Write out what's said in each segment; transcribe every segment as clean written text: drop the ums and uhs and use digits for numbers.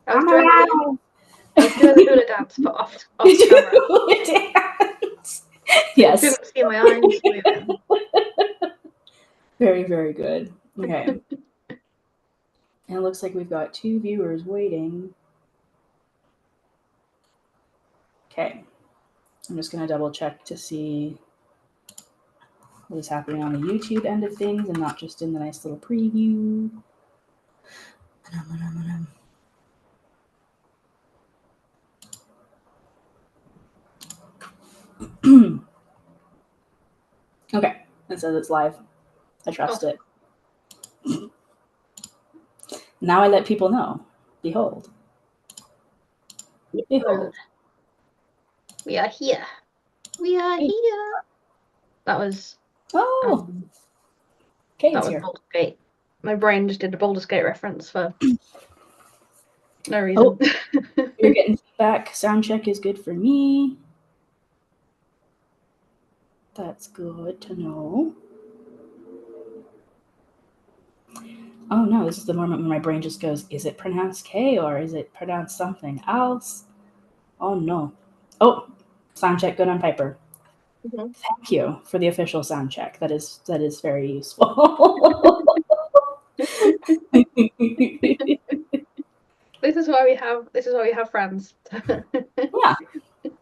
I was doing the hula dance, but off camera. Yes. Didn't see my eyes moving. Very, very good. Okay. And it looks like we've got 2 viewers waiting. Okay. I'm just going to double check to see what is happening on the YouTube end of things and not just in the nice little preview. Okay. It says it's live. I trust it. Now I let people know. Behold. Behold. We are here. We are here. That was. Oh. Okay, that was Baldur's Gate. My brain just did a Baldur's Gate reference for no reason. Oh, you're getting feedback. Sound check is good for me. That's good to know. Oh no, this is the moment when my brain just goes, is it pronounced K or is it pronounced something else? Oh no. Oh, sound check good on Piper. Mm-hmm. Thank you for the official sound check. That is very useful. This is why we have friends.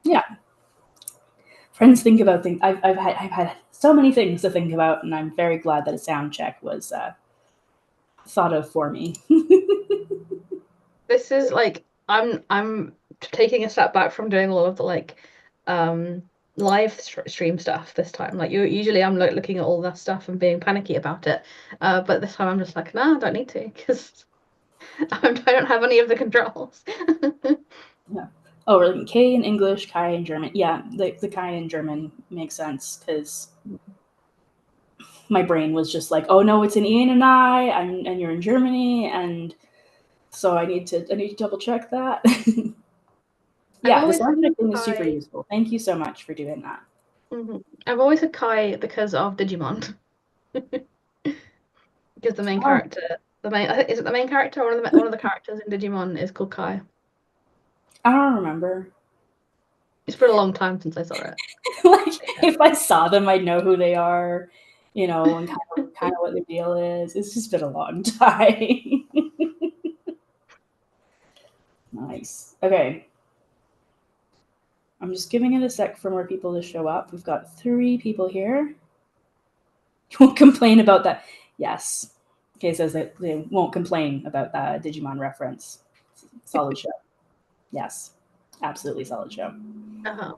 Yeah. Friends think about things. I've had so many things to think about, and I'm very glad that a sound check was thought of for me. This is like I'm taking a step back from doing all of the live stream stuff this time. Like usually I'm looking at all that stuff and being panicky about it, but this time I'm just like, no, I don't need to because I don't have any of the controls. Yeah. Oh, K in English, Kai in German. Yeah, the Kai in German makes sense because my brain was just like, oh no, it's an E and an I, and you're in Germany, and so I need to double check that. Yeah, the sound check thing is super useful. Thank you so much for doing that. Mm-hmm. I've always had Kai because of Digimon. Because the main character, is it the main character or one of the characters in Digimon is called Kai? I don't remember. It's been a long time since I saw it. Like if I saw them, I'd know who they are, and kind of what the deal is. It's just been a long time. Nice. Okay. I'm just giving it a sec for more people to show up. We've got 3 people here. You won't complain about that. Yes. Okay, says that they won't complain about that Digimon reference. Solid show. Yes. Absolutely solid show. Uh-huh.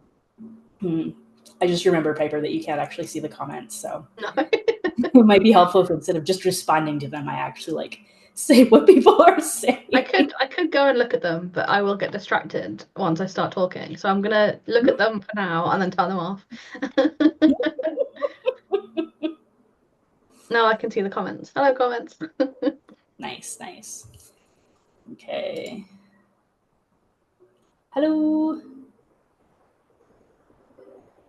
I just remember, Piper, that you can't actually see the comments, so No. it might be helpful if instead of just responding to them, I actually say what people are saying. I could go and look at them, but I will get distracted once I start talking. So I'm gonna look at them for now and then turn them off. Now I can see the comments. Hello, comments. Nice. Okay. Hello.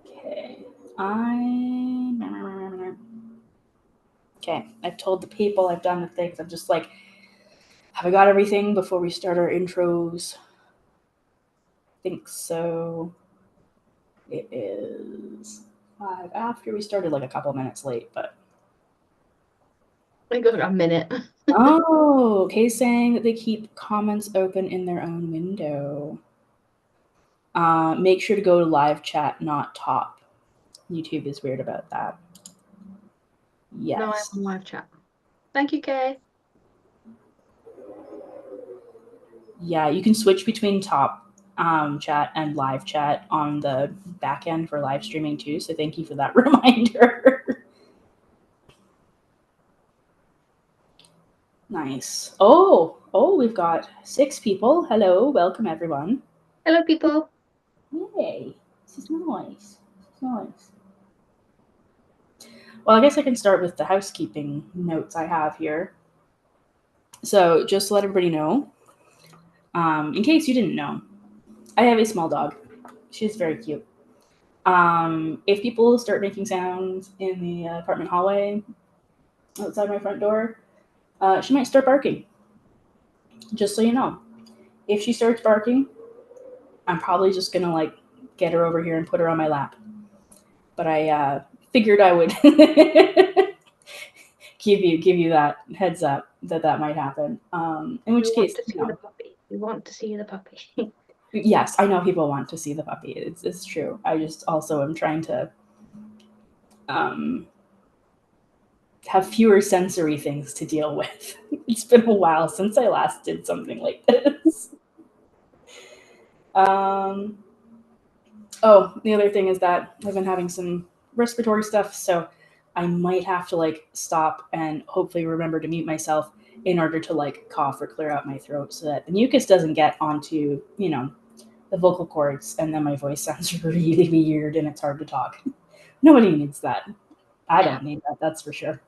Okay. Okay. I've told the people, I've done the things. I'm just like, have I got everything before we start our intros? I think so. It is 5 after. We started like a couple minutes late, but I think it was like a minute. oh, okay, saying that they keep comments open in their own window. Make sure to go to live chat, not top. YouTube is weird about that. Yes. No, I'm on live chat. Thank you, Kay. Yeah, you can switch between top chat and live chat on the back end for live streaming too. So thank you for that reminder. Nice. Oh, we've got 6 people. Hello, welcome everyone. Hello, people. Yay, this is nice. Well, I guess I can start with the housekeeping notes I have here. So just to let everybody know, in case you didn't know, I have a small dog. She's very cute. If people start making sounds in the apartment hallway outside my front door, she might start barking. Just so you know. if she starts barking, I'm probably just gonna like get her over here and put her on my lap. But I figured I would give you that heads up that might happen. In We which want case, to see the puppy. We want to see the puppy. yes, I know people want to see the puppy. It's true. I just also am trying to um, have fewer sensory things to deal with. It's been a while since I last did something like this. Um, oh, the other thing is that I've been having some respiratory stuff, so I might have to like stop and hopefully remember to mute myself in order to like cough or clear out my throat so that the mucus doesn't get onto, the vocal cords and then my voice sounds really weird and it's hard to talk. Nobody needs that. I Yeah. don't need that, that's for sure.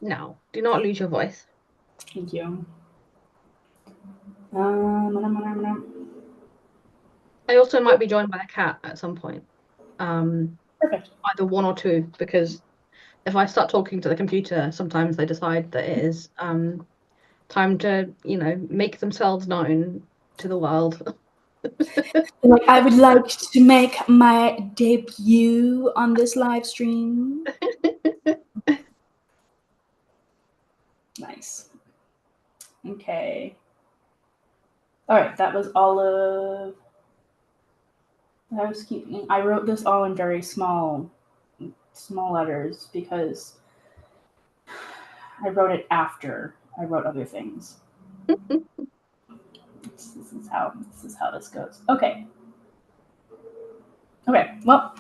No, do not lose your voice. Thank you. I also might be joined by a cat at some point. Perfect. Either one or two, because if I start talking to the computer, sometimes they decide that it is time to, make themselves known to the world. Like, I would like to make my debut on this live stream. Nice. Okay. All right, that was all of housekeeping. I wrote this all in very small letters because I wrote it after I wrote other things. This is how this goes. Okay. Okay. Well,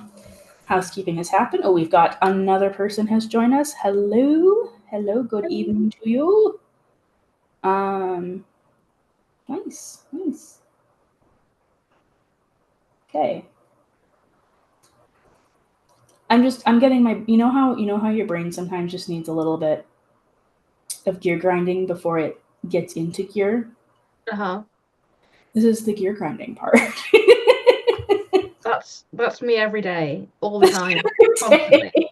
housekeeping has happened. Oh, we've got another person has joined us. Hello. Hello. Good evening to you. Nice. Nice. Okay. I'm getting my you know how your brain sometimes just needs a little bit of gear grinding before it gets into gear. Uh-huh. This is the gear grinding part. That's me every day, all the time, constantly.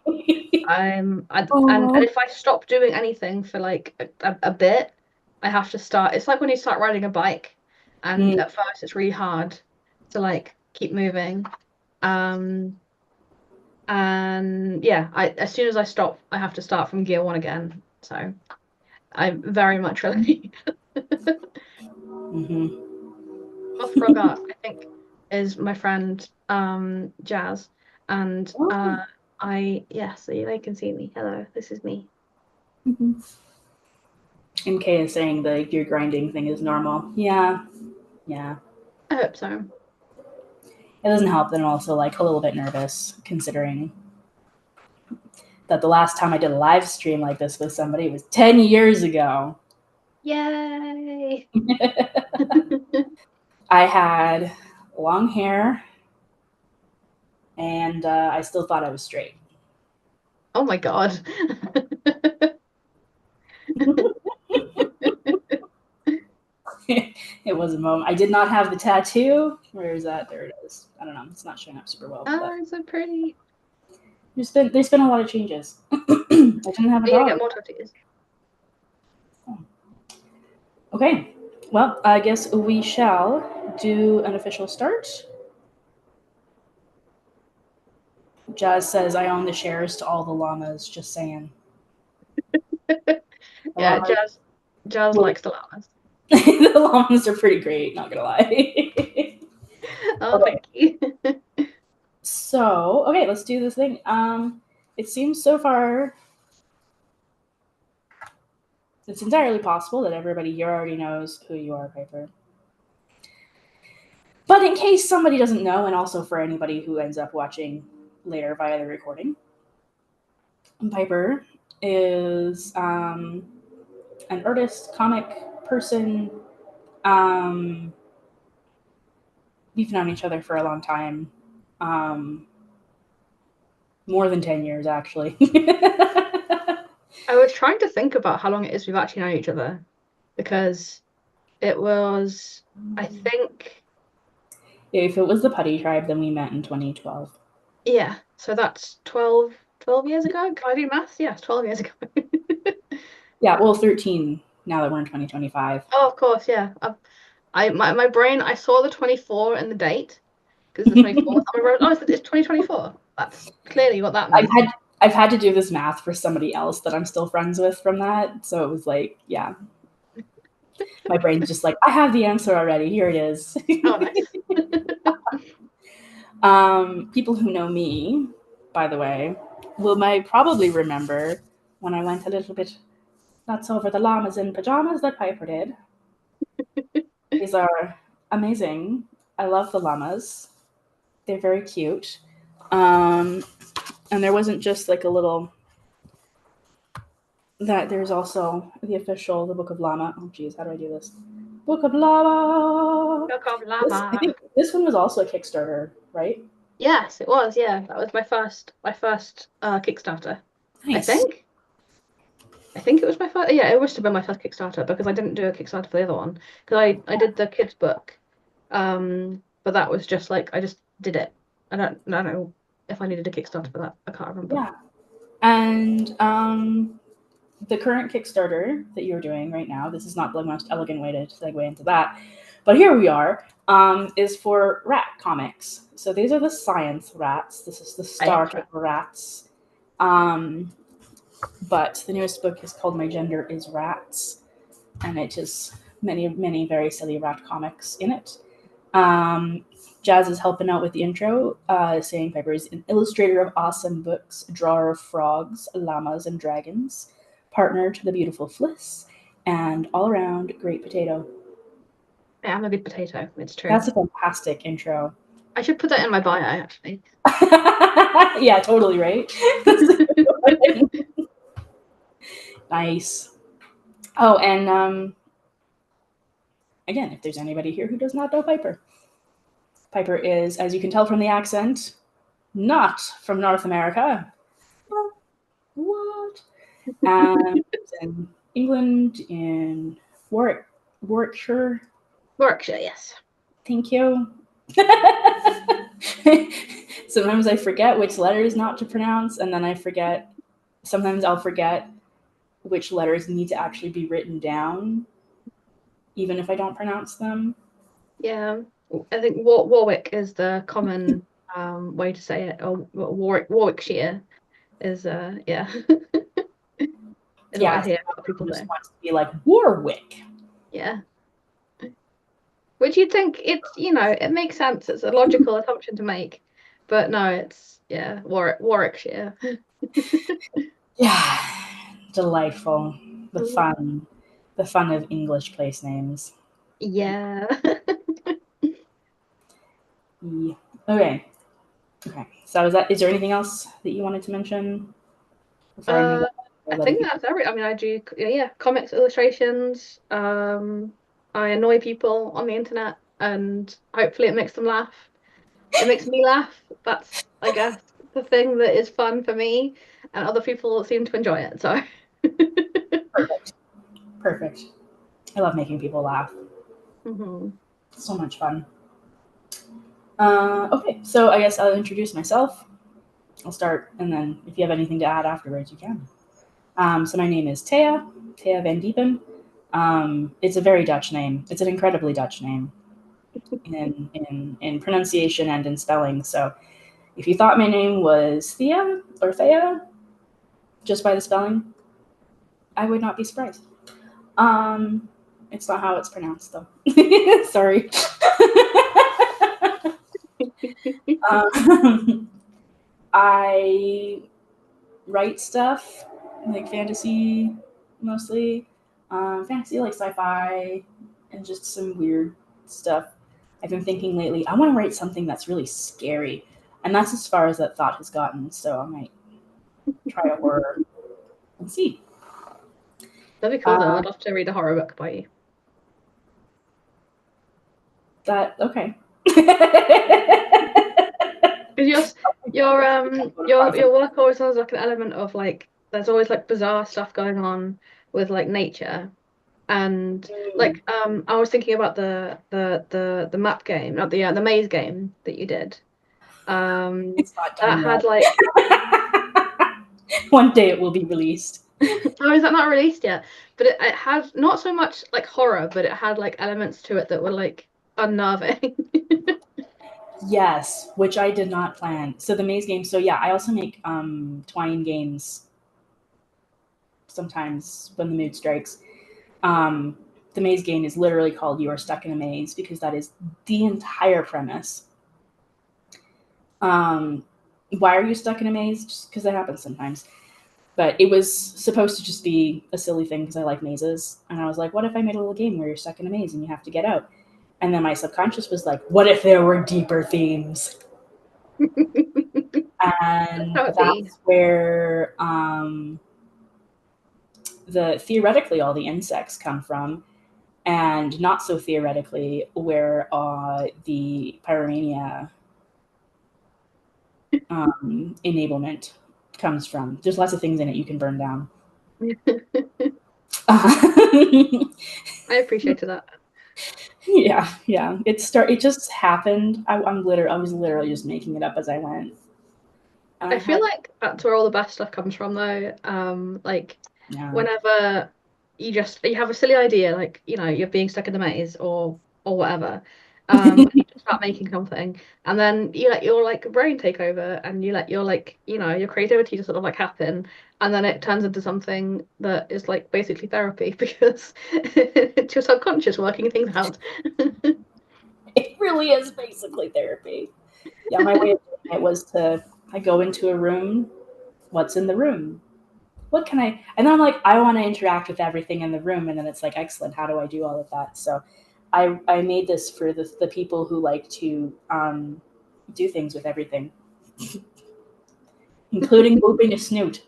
And Oh. if I stop doing anything for like a bit, I have to start. It's like when you start riding a bike, and Mm. at first it's really hard to like keep moving. Um, and yeah, I as soon as I stop, I have to start from gear one again. So I very much relate. Mm-hmm. Off Frog Art, I think, is my friend Jazz, and Oh. so they can see me. Hello, this is me. Mm-hmm. MK is saying the gear grinding thing is normal. Yeah, yeah. I hope so. It doesn't help that I'm also like a little bit nervous considering that the last time I did a live stream like this with somebody was 10 years ago. Yay! I had long hair and I still thought I was straight. Oh my God. It was a moment. I did not have the tattoo. Where is that? There it is. I don't know. It's not showing up super well, but Oh, it's so pretty. there's been a lot of changes. I didn't have a Are you gonna get dog. more tattoos? Okay. Well, I guess we shall do an official start. Jazz says I own the shares to all the llamas. Just saying. The Yeah, llamas, Jazz well, likes the llamas. the llamas are pretty great. Not gonna lie. Oh, Okay. thank you. So, okay, let's do this thing. It seems so far it's entirely possible that everybody here already knows who you are, Piper. But in case somebody doesn't know, and also for anybody who ends up watching later via the recording, Piper is an artist, comic person. Um, we've known each other for a long time. More than 10 years, actually. I was trying to think about how long it is we've actually known each other because it was, I think, If it was the Putty Tribe, then we met in 2012. yeah, so that's 12 years ago. Can I do maths? Yes, 12 years ago. Yeah, well, 13 now that we're in 2025. Oh, of course, yeah. my brain, I saw the 24 in the date because the 24th. I wrote, oh, it's 2024. That's clearly what that I've means. had to do this math for somebody else that I'm still friends with from that. So it was like, yeah, my brain's just like, I have the answer already. Here it is. Oh, nice. People who know me, by the way, might probably remember when I went a little bit nuts over the llamas in pajamas that Piper did. These are amazing. I love the llamas. They're very cute. And there wasn't just like a little that there's also the Book of Llama. Oh geez, how do I do this? Book of Llama. Milk of I llama. think this one was also a Kickstarter, right? Yes, it was. Yeah, that was my first Kickstarter. I Nice. think. I think it was my first. Yeah, it must have been my first Kickstarter because I didn't do a Kickstarter for the other one because I did the kids book, but that was just like I just did it. I don't know if I needed a Kickstarter for that. I can't remember. Yeah. And the current Kickstarter that you're doing right now, this is not the most elegant way to segue into that, but here we are, is for rat comics. So these are the science rats. This is the Star Trek rats. But the newest book is called My Gender is Rats, and it is many, many very silly rat comics in it. Jazz is helping out with the intro, saying Piper is an illustrator of awesome books, drawer of frogs, llamas, and dragons, partner to the beautiful Fliss, and all around great potato. I am a good potato. It's true. That's a fantastic intro. I should put that in my bio actually. Yeah, totally right. Nice. Oh, and again, if there's anybody here who does not know Piper, Piper is, as you can tell from the accent, not from North America. What? In England, in Warwickshire. Warwickshire, yes. Thank you. Sometimes I forget which letters not to pronounce, and then sometimes I'll forget which letters need to actually be written down, even if I don't pronounce them. Yeah, I think Warwick is the common way to say it. Or Warwickshire is yeah. Is what I Yeah, hear a lot of people just say. wants to be like Warwick. Yeah. Which you'd think it makes sense. It's a logical assumption to make. But no, it's yeah, Warwickshire. Yeah, delightful. The fun of English place names. Yeah. Yeah. Okay. So is there anything else that you wanted to mention before I move on? I think that's everything. I mean, I do yeah, comics, illustrations. I annoy people on the internet and hopefully it makes them laugh. It makes me laugh. That's, I guess, the thing that is fun for me, and other people seem to enjoy it. So Perfect. I love making people laugh. Mhm. So much fun. Okay, so I guess I'll introduce myself. I'll start, and then if you have anything to add afterwards, you can. So my name is Thea Van Diepen. It's a very Dutch name. It's an incredibly Dutch name in pronunciation and in spelling. So if you thought my name was Thea or Thea, just by the spelling, I would not be surprised. It's not how it's pronounced, though. Sorry. I write stuff like fantasy, mostly fantasy, like sci-fi, and just some weird stuff. I've been thinking lately, I want to write something that's really scary, and that's as far as that thought has gotten. So I might try a horror and see. That'd be cool though. I'd love to read a horror book by you. That okay. Because your work always has like an element of like there's always like bizarre stuff going on with like nature. And like I was thinking about the map game, not the maze game that you did. It's not done That yet. had like One day it will be released. Oh, is that not released yet? But it had not so much like horror, but it had like elements to it that were like unnerving. Yes, which I did not plan. So the maze game. So yeah, I also make twine games sometimes when the mood strikes. Um, the maze game is literally called "You Are Stuck in a Maze" because that is the entire premise. Um, why are you stuck in a maze? Just because that happens sometimes. But it was supposed to just be a silly thing because I like mazes, and I was like, what if I made a little game where you're stuck in a maze and you have to get out? And then my subconscious was like, what if there were deeper themes? That's And how it be. that's where the theoretically all the insects come from, and not so theoretically where the pyromania enablement comes from. There's lots of things in it you can burn down. I appreciated that. Yeah, yeah. It just happened. I was literally just making it up as I went. And I I feel had like that's where all the best stuff comes from though. Like yeah. whenever you have a silly idea, like, you're being stuck in the maze or whatever. And you just start making something. And then you let your like brain take over and you let your like, your creativity just sort of like happen. And then it turns into something that is like basically therapy because it's your subconscious working things out. It really is basically therapy. Yeah, my way of doing it was I go into a room, what's in the room? What can I and then I'm like, I want to interact with everything in the room, and then it's like, excellent, how do I do all of that? So I made this for the people who like to do things with everything, including booping a snoot.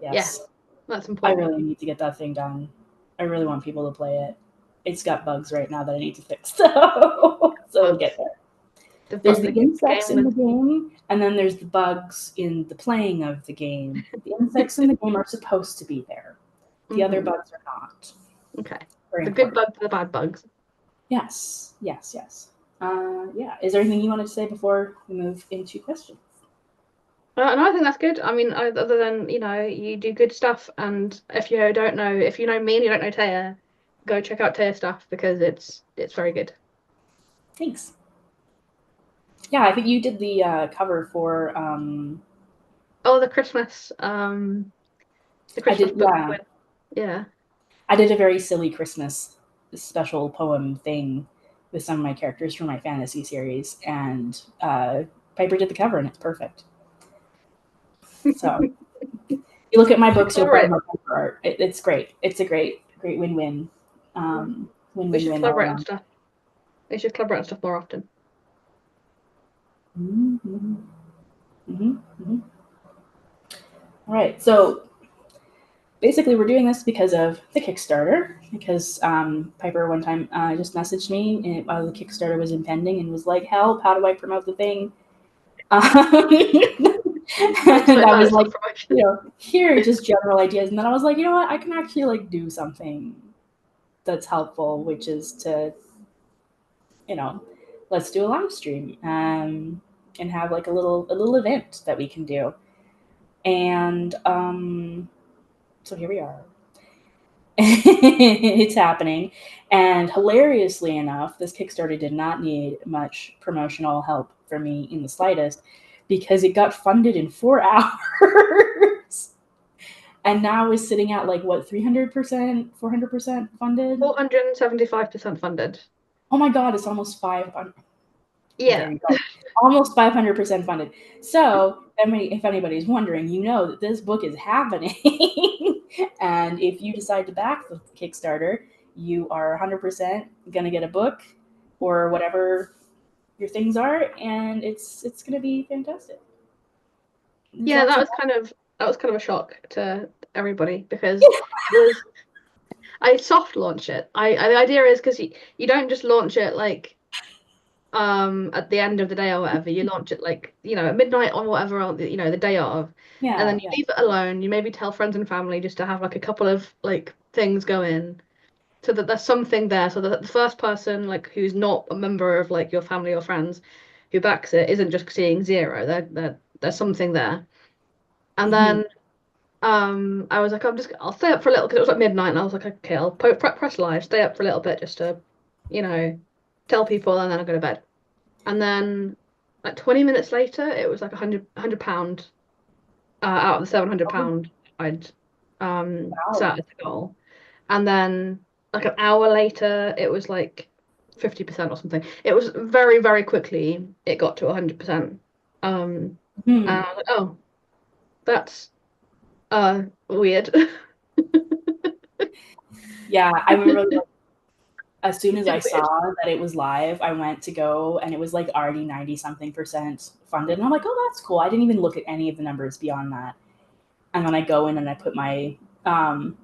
Yeah, Yes. that's I important. really need to get that thing done. I really want people to play it. It's got bugs right now that I need to fix, so we'll get Bugs. there. There's the The insects game in the with game, and then there's the bugs in the playing of the game. The insects in the game are supposed to be there. The other hmm bugs are not. Okay. Very The good important. bugs, the bad bugs. Yes, yes, yes. Yeah. Is there anything you wanted to say before we move into questions? And I think that's good. I mean, other than, you do good stuff. And if you know me and you don't know Taya, go check out Taya stuff because it's very good. Thanks. Yeah, I think you did the cover for. Oh, the I Christmas did. book Yeah, with, yeah. I did a very silly Christmas special poem thing with some of my characters from my fantasy series, and Piper did the cover, and it's perfect. So you look at my We should books, you'll collaborate. find my Piper art. It's great. It's a great win-win, Mhm. We should win-win-win all collaborate on around. stuff. We should collaborate on stuff more often. Mm-hmm. Mm-hmm. Mm-hmm. All right, so basically we're doing this because of the Kickstarter, because Piper one time just messaged me while the Kickstarter was impending and was like, help, how do I promote the thing? I'm And so I glad was it's like, self-promotion. here are just general ideas. And then I was like, you know what, I can actually like do something that's helpful, which is to, you know, let's do a live stream and have like a little event that we can do. And so here we are. It's happening. And hilariously enough, this Kickstarter did not need much promotional help from me in the slightest because it got funded in 4 hours. And now is sitting at like what, 300%, 400% funded? 475% funded. Oh my God, it's almost 500. Well, there Yeah. you go. Almost 500% funded. So, if anybody's wondering, you know that this book is happening. And if you decide to back the Kickstarter, you are 100% going to get a book or whatever your things are, and it's going to be fantastic. There's Yeah, lots of that was kind of a shock to everybody because it was I soft launch it. The idea is because you don't just launch it like at the end of the day or whatever. You launch it like, at midnight or whatever on the day of. And yeah, then you yeah. leave it alone. You maybe tell friends and family just to have like a couple of like things go in so that there's something there so that the first person like who's not a member of like your family or friends who backs it isn't just seeing zero. There's something there. And Mhm. then I was like, I'll stay up for a little because it was like midnight, and I was like, okay, I'll press live, stay up for a little bit just to, you know, tell people, and then I'll go to bed. And then like 20 minutes later, it was like £100 out of the Oh, £700 I'd wow. set as a goal. And then like an hour later, it was like 50% or something. It was very, very quickly, it got to 100%. And Hmm. I was like, oh, that's weird. Yeah, I remember like, as soon as I saw that it was live, I went to go and it was like already 90 something percent funded. And I'm like, oh, that's cool. I didn't even look at any of the numbers beyond that. And then I go in and I put my, put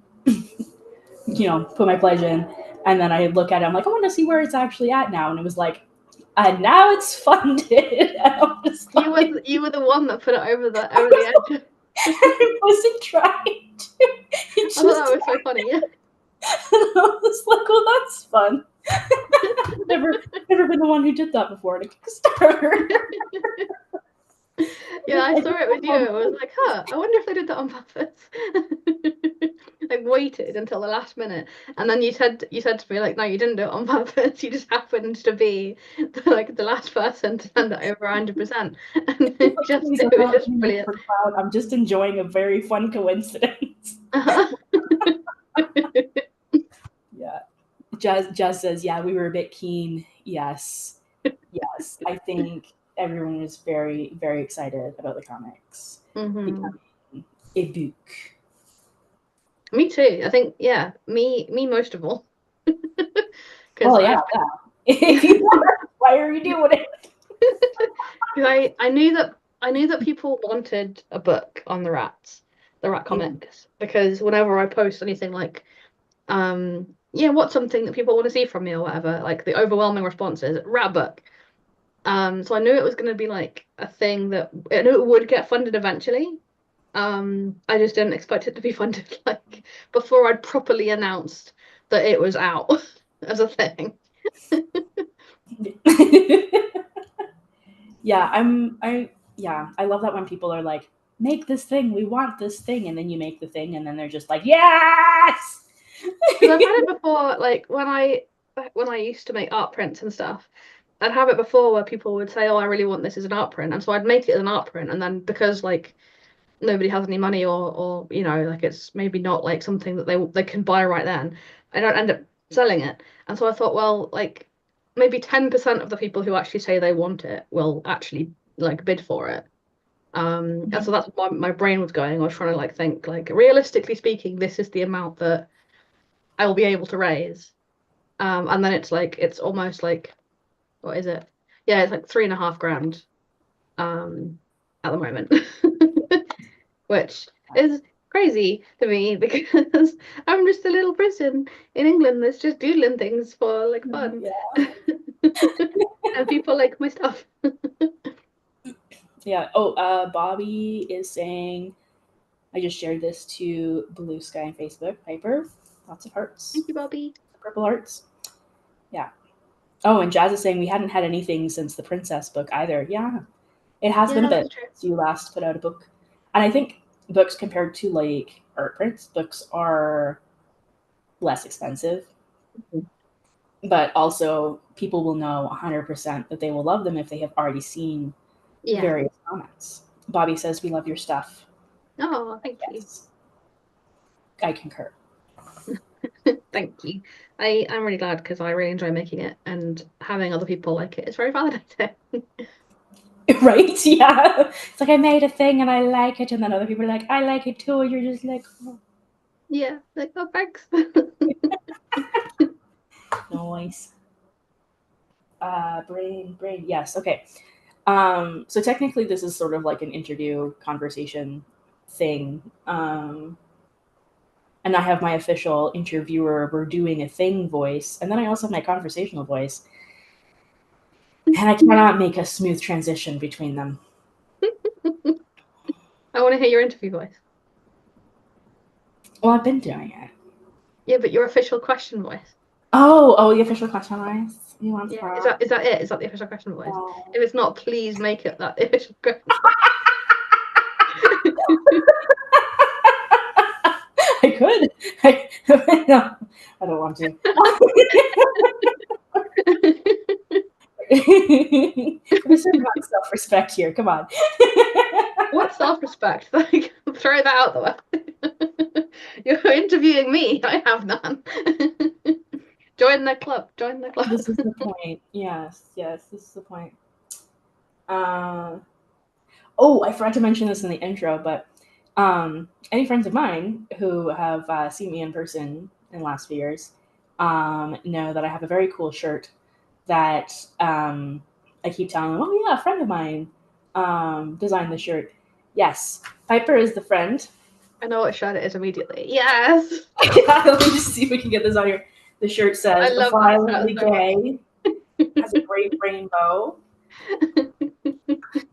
my pledge in. And then I look at it. I'm like, I want to see where it's actually at now. And it was like, and now it's funded. And I'm just like, You were the one that put it over the edge. I wasn't trying to. It I thought just, that was so funny. Yeah. I was like, well, that's fun. never been the one who did that before at a Kickstarter. Yeah, I saw it with you. I was like, huh, I wonder if they did that on purpose. Like waited until the last minute. And then you said to me, like, no, you didn't do it on purpose. You just happened to be the last person to send it over 100%. And Please, I'm it was not just doing it brilliant. for cloud. I'm just enjoying a very fun coincidence. Uh-huh. Yeah. Jazz says, yeah, we were a bit keen. Yes. Yes. I think everyone was very, very excited about the comics Hmm. becoming a book. Me too. I think, yeah, me most of all. Because Well, yeah, I've yeah. If you are, why are you doing it? because I knew that people wanted a book on the rat Mm. comics. Because whenever I post anything like, yeah, what's something that people want to see from me or whatever, like the overwhelming response is rat book. So I knew it was going to be like a thing that I knew it would get funded eventually. I just didn't expect it to be funded like before I'd properly announced that it was out as a thing. Yeah, I love that when people are like, make this thing, we want this thing, and then you make the thing, and then they're just like, yes. Because I've had it before, like when I used to make art prints and stuff, I'd have it before where people would say, "Oh, I really want this as an art print," and so I'd make it as an art print, and then because like nobody has any money or like it's maybe not like something that they can buy right then, I don't end up selling it. And so I thought, well, like maybe 10% of the people who actually say they want it will actually like bid for it. And so that's why my brain was going. I was trying to like think like realistically speaking, this is the amount that I will be able to raise. And then it's almost like what is it? Yeah, it's like 3.5 grand at the moment. Which is crazy to me because I'm just a little person in England that's just doodling things for like fun. Yeah. And people like my stuff. Yeah. Oh, Bobby is saying, I just shared this to Blue Sky and Facebook. Piper, lots of hearts, Thank you, Bobby. purple hearts. Yeah. Oh, and Jazz is saying we hadn't had anything since the Princess book either. Yeah, it has been a Yeah, bit that's true. since you last put out a book, and I think books compared to like art prints, books are less expensive, but also people will know 100% that they will love them if they have already seen Yeah. various comments. Bobby says, we love your stuff. Oh, thank you. Yes, I concur. Thank you. I'm really glad because I really enjoy making it and having other people like it is very validating. Right? Yeah. It's like I made a thing and I like it, and then other people are like, I like it too. You're just like, oh, Yeah, like oh thanks. nice. Brain. Yes. Okay. So technically, this is sort of like an interview conversation thing. And I have my official interviewer, we're doing a thing voice, and then I also have my conversational voice, and I cannot make a smooth transition between them. I want to hear your interview voice. Well, I've been doing it. Yeah, but your official question voice. Oh, the official question voice. You want Yeah, for? is that it? Is that the official question voice? Oh. If it's not, please make it that official question. I could. No, I don't want to. I'm asserting my self-respect here. Come on. What self-respect? Like, throw that out the way. You're interviewing me. I have none. Join the club. Join the club. This is the point. Yes, yes, this is the point. Uh, oh, I forgot to mention this in the intro, but any friends of mine who have seen me in person in the last few years know that I have a very cool shirt that I keep telling them, oh, yeah, a friend of mine designed the shirt. Yes, Piper is the friend. I know what shirt it is immediately. Yes. Let me just see if we can get this on here. The shirt I says, love that violently shirt so much. gay, has a great rainbow.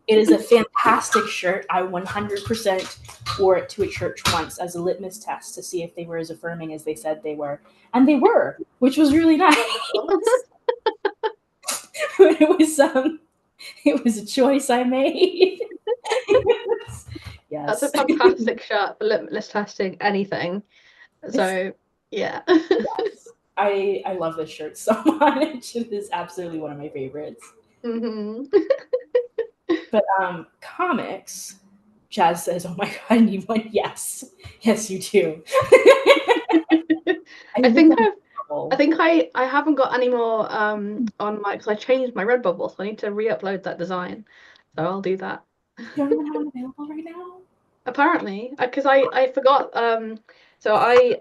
It is a fantastic shirt. I 100% wore it to a church once as a litmus test to see if they were as affirming as they said they were. And they were, which was really nice. It was a choice I made. That's a Yes. fantastic shirt for limitless testing anything. So yeah. Yes. I love this shirt so much. It is absolutely one of my favorites. hmm But comics, Jazz says, "Oh my god, I need one." Yes, yes, you do. I I looked think at I've I Marvel. think I haven't got any more on my because I changed my Redbubble, so I need to re-upload that design. So I'll do that. You don't even have one available right now. Apparently, because I forgot. So I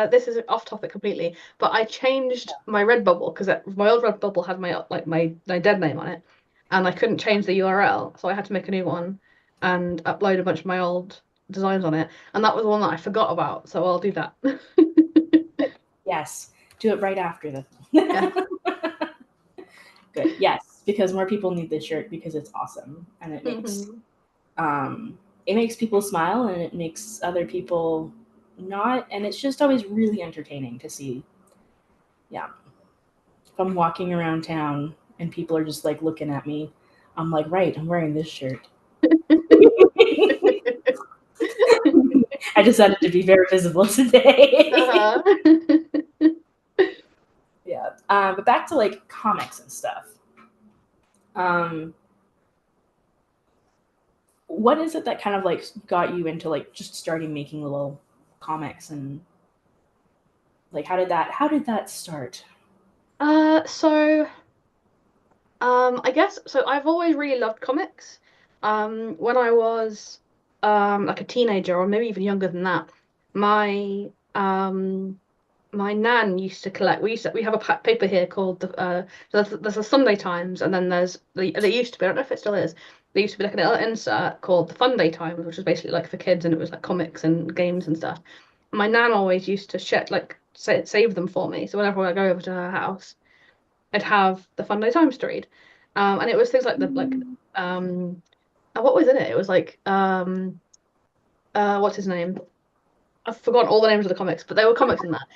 this is off topic completely, but I changed my Redbubble because my old Redbubble had my dead name on it, and I couldn't change the URL, so I had to make a new one and upload a bunch of my old designs on it, and that was the one that I forgot about. So I'll do that. Yes, do it right after this. Yeah. Good. Yes, because more people need this shirt because it's awesome and hmm it makes people smile and it makes other people not, and it's just always really entertaining to see. Yeah, if I'm walking around town and people are just like looking at me, I'm like, right, I'm wearing this shirt. I decided to be very visible today. Uh-huh. Yeah. But back to like comics and stuff. Um, what is it that kind of like got you into like just starting making little comics, and like how did that start? So I guess so. I've always really loved comics. When I was like a teenager or maybe even younger than that, my my nan used to collect. We have a paper here called there's a Sunday Times, and then there used to be, I don't know if it still is. There used to be like a little insert called the Fun Day Times, which was basically like for kids, and it was like comics and games and stuff. My nan always used to save them for me. So whenever I go over to her house, I'd have the Fun Day Times to read. And it was things like what was in it? It was like what's his name? I've forgotten all the names of the comics, but there were comics in that.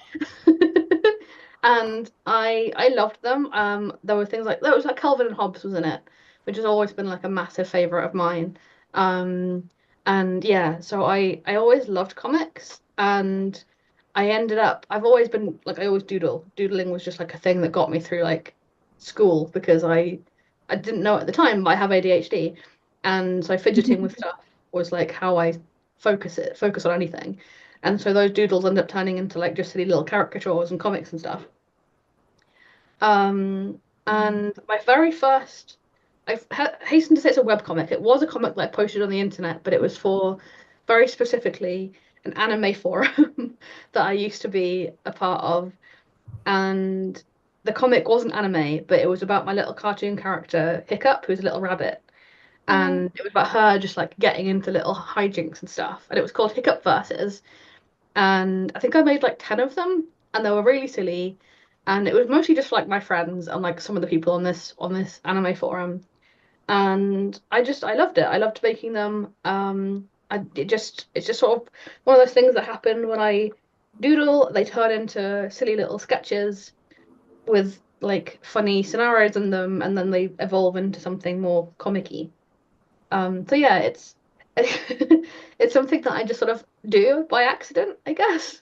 And I loved them. There were things like there was like Calvin and Hobbes was in it, which has always been like a massive favorite of mine. Um, and yeah, so I always loved comics, and I've always been like I always doodle. Doodling was just like a thing that got me through like school because I didn't know at the time, but I have ADHD, and so fidgeting with stuff was like how I focus on anything. And so those doodles end up turning into like just silly little caricatures and comics and stuff. And my very first, hasten to say it's a webcomic. It was a comic that I posted on the internet, but it was for very specifically an anime forum that I used to be a part of. And the comic wasn't anime, but it was about my little cartoon character, Hiccup, who's a little rabbit. Oh, And it was about her just like getting into little hijinks and stuff. And it was called Hiccup Versus. And I think I made like 10 of them, and they were really silly. And it was mostly just like my friends and like some of the people on this anime forum. And I loved it. I loved making them. It's just sort of one of those things that happen when I doodle. They turn into silly little sketches with like funny scenarios in them, and then they evolve into something more comic-y. So yeah, it's something that I just sort of do by accident, I guess.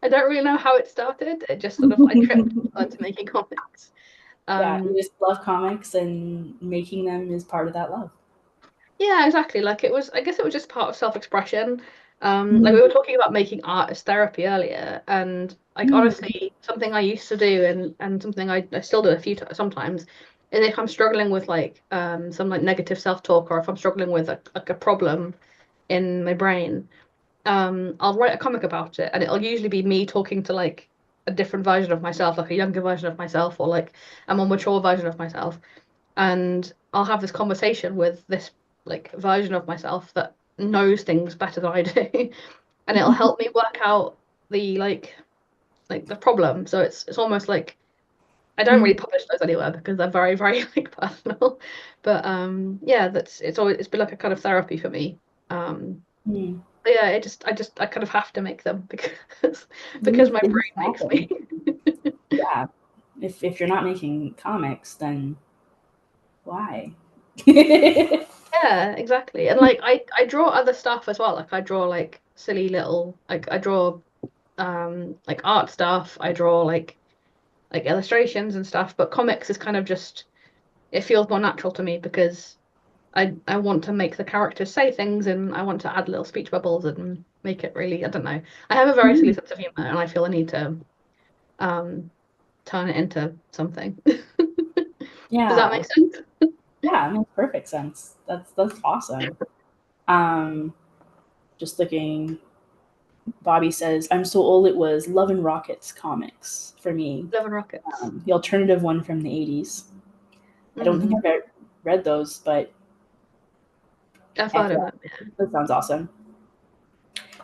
I don't really know how it started. It just sort of I tripped onto making comics. Yeah, you Um, just love comics, and making them is part of that love. yeah, exactly. Like it was, I guess it was just part of self-expression. Like Mm, we were talking about making art as therapy earlier, and like mm, honestly, something I used to do and something I still do a few times sometimes is if I'm struggling with like some like negative self-talk or if I'm struggling with like a problem in my brain, I'll write a comic about it, and it'll usually be me talking to like a different version of myself, like a younger version of myself, or like a more mature version of myself, and I'll have this conversation with this like version of myself that knows things better than I do, and it'll help me work out the like the problem. So it's almost like I don't really mm, publish those anywhere because they're very, very like personal. But yeah, that's it's been like a kind of therapy for me. mm. But yeah, I kind of have to make them because my Things brain makes me. happen. Yeah. If you're not making comics, then why? Yeah, exactly. And like I draw other stuff as well. Like I draw like silly little like I draw like art stuff. I draw like illustrations and stuff, but comics is kind of just it feels more natural to me because I want to make the characters say things and I want to add little speech bubbles and make it really, I don't know. I have a very silly Mm, sense of humor and I feel I need to um turn it into something. Does that yeah. make sense? Yeah, it makes perfect sense. That's awesome. Um, just looking, Bobby says, I'm so old it was Love and Rockets comics for me. Love and Rockets. The alternative one from the 80s. I don't think Mm, I've read those, but I've I heard feel of like them, yeah. that sounds awesome.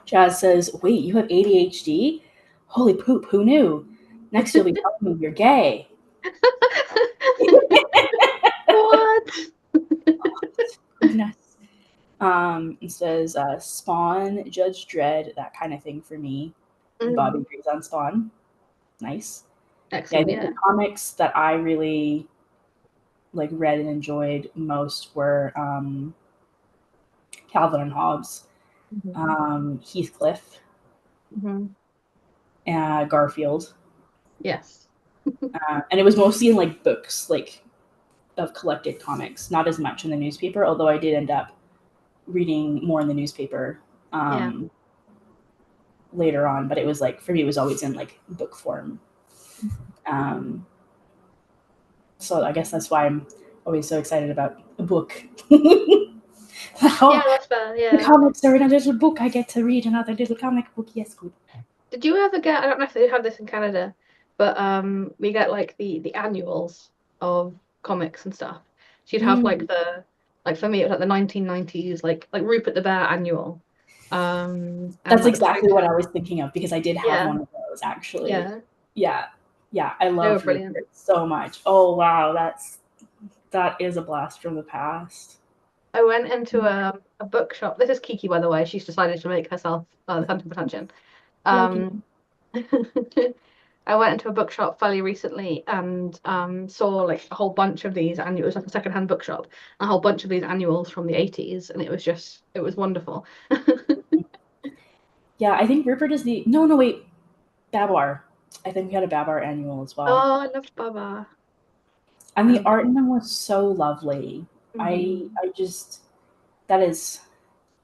Jazz says, wait, you have ADHD? Holy poop, who knew? Next you'll be telling me you're gay. What? Goodness. It says Spawn, Judge Dredd, that kind of thing for me. And Bobby Mm, agrees on Spawn. Nice. Yeah, I excellent, think the yeah. comics that I really like read and enjoyed most were Calvin and Hobbes, Hmm. Heathcliff, Hmm. Garfield, Yes. and it was mostly in like books, like of collected comics, not as much in the newspaper. Although I did end up reading more in the newspaper Yeah. um, later on, but it was like for me, it was always in like book form. Um, so I guess that's why I'm always so excited about a book. Yeah, Oh, that's fair. the Yeah. comics are in a little book. I get to read another little comic book. Yes, good. Did you ever get, I don't know if they have this in Canada, but we get like the annuals of comics and stuff. So you'd have Mm, like the like for me it was like the 1990s like Rupert the Bear annual. And that's like exactly what Toto. I was thinking of because I did have Yeah. one of those actually. Yeah. Yeah, yeah, I They were loved brilliant. Rupert so much. Oh wow, that is a blast from the past. I went into a bookshop. This is Kiki, by the way. She's decided to make herself the center of attention. Hello, Kiki. Um, I went into a bookshop fairly recently and saw like a whole bunch of these, and it was like a secondhand bookshop, a whole bunch of these annuals from the 80s, and it was wonderful. Yeah, I think Rupert is the no, no, wait, Babar. I think we had a Babar annual as well, Oh, I loved Baba. and I the loved art Baba. in them was so lovely. Hmm. I just that is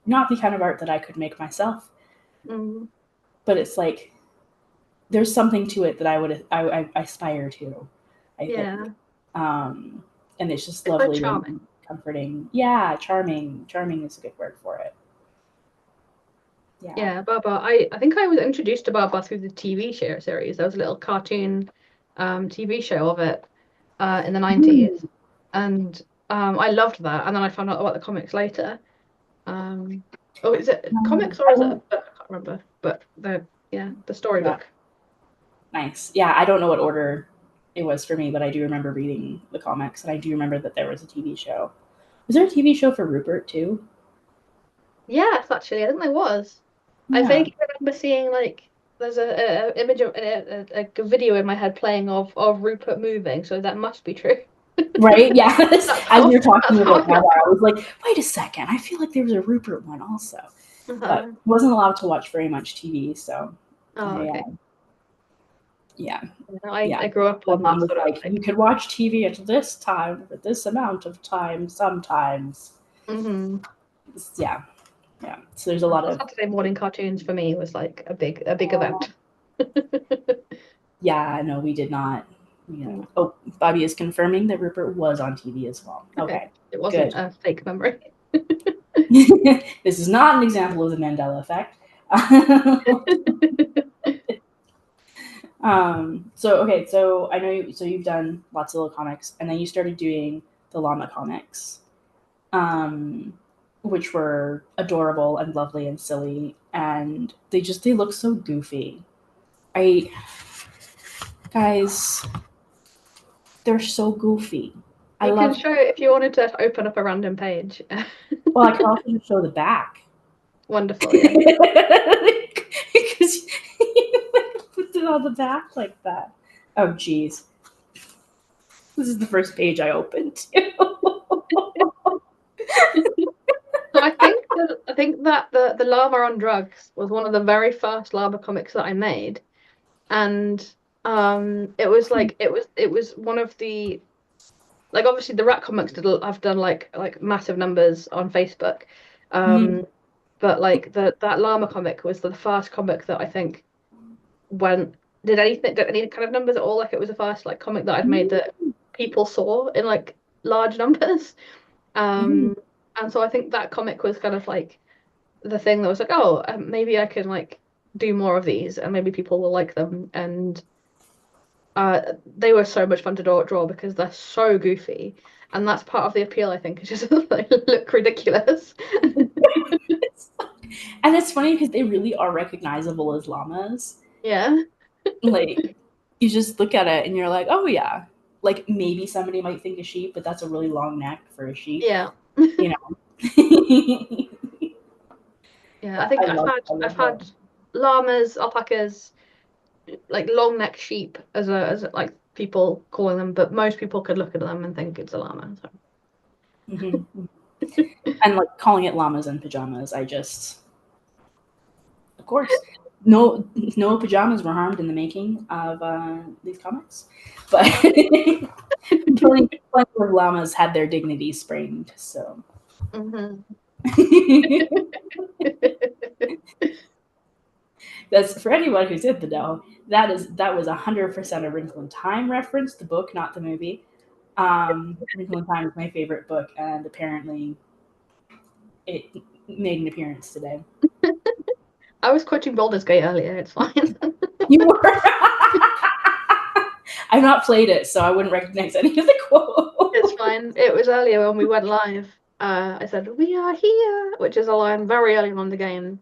not the kind of art that I could make myself, Mm. but it's like there's something to it that I aspire to. I think, Yeah, um, and it's just it's quite lovely charming. and comforting. Yeah, charming. Charming is a good word for it. Yeah. Yeah, Baba. I think I was introduced to Baba through the TV show series. There was a little cartoon TV show of it in the Mm. 90s. And I loved that. And then I found out about the comics later. Um, oh, is it comics or I is it a don't. book? I can't remember. But the Yeah. storybook. Nice. Yeah, I don't know what order it was for me, but I do remember reading the comics, and I do remember that there was a TV show. Was there a TV show for Rupert too? Yes, actually, I think there was. I Yeah. vaguely remember seeing like there's a image of a video in my head playing of Rupert moving, so that must be true. Right? Yeah. As you're talking That's about how that, I was like, wait a second. I feel like there was a Rupert one also. But wasn't allowed to watch very much TV, so Oh, okay. yeah. I grew up My on mom that was sort of like, you could watch TV at this time, for this amount of time, sometimes. Mm-hmm. Yeah. So there's a lot of Saturday morning cartoons for me was like a big event. yeah, no, we did not. Oh, Bobby is confirming that Rupert was on TV as well. Okay, It wasn't good. a fake memory. This is not an example of the Mandela effect. So I know you've done lots of little comics, and then you started doing the llama comics, which were adorable and lovely and silly, and they look so goofy. I Guys, they're so goofy. I You can love. show if you wanted to open up a random page. Well, I can also just show the back. Wonderful, yeah. Because put it on the back like that. Oh, geez. This is the first page I opened. So I think that the Llama on Drugs was one of the very first llama comics that I made, and it was one of the, like, obviously the rat comics have done like massive numbers on Facebook, Mhm. but like that llama comic was the first comic that I think went did any kind of numbers at all. Like it was the first like comic that I'd made that people saw in like large numbers. Mhm. Um, and so I think that comic was kind of like the thing that was like, oh, maybe I can like do more of these, and maybe people will like them. And they were so much fun to draw because they're so goofy, and that's part of the appeal. I think is just like look ridiculous. And it's funny because they really are recognizable as llamas. Yeah, Like, you just look at it and you're like, oh, yeah. Like, maybe somebody might think a sheep, but that's a really long neck for a sheep, yeah, you know? yeah. I But think I I've love had them. llamas, alpacas, like long neck sheep as like people calling them, but most people could look at them and think it's a llama. So. Mm-hmm. And like calling it llamas in pajamas, of course, no pajamas were harmed in the making of these comics, but plenty of llamas had their dignity sprained. So Mhm. that's for anyone who's in the know. That was 100% a Wrinkle in Time reference. The book, not the movie. Wrinkle in Time is my favorite book, and apparently it made an appearance today. I was quoting Baldur's Gate earlier. It's fine. You were. I've not played it, so I wouldn't recognize any of the It's quotes. fine. It was earlier when we went live. I said, "We are here," which is a line very early on in the game.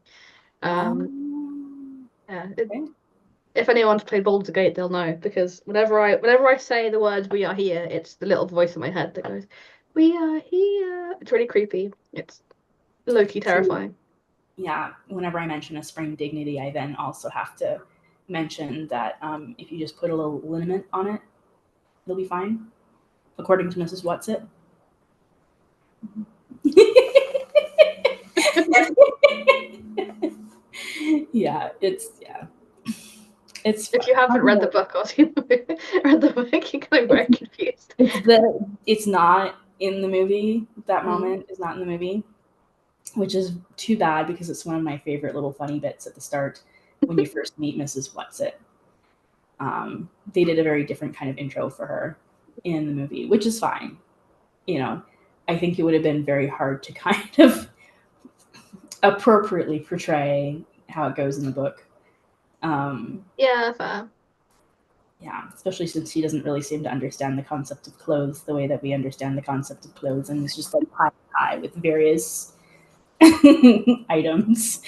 Um, yeah, Okay. if anyone's played Baldur's Gate, they'll know because whenever I say the words "We are here," it's the little voice in my head that goes, "We are here." It's really creepy. It's low-key So, terrifying. yeah, whenever I mention a spring dignity, I then also have to mention that if you just put a little liniment on it, it'll be fine, according to Mrs. Whatsit. Yeah, it's If fun. you haven't read the book or seen the movie, read the book, you're getting very confused. It's not in the movie. That Mm. moment is not in the movie, which is too bad because it's one of my favorite little funny bits at the start when you first meet Mrs. Whatsit. They did a very different kind of intro for her in the movie, which is fine. You know, I think it would have been very hard to kind of appropriately portray how it goes in the book. Um, Yeah, fair. yeah, especially since she doesn't really seem to understand the concept of clothes the way that we understand the concept of clothes, and it's just like pie with various items.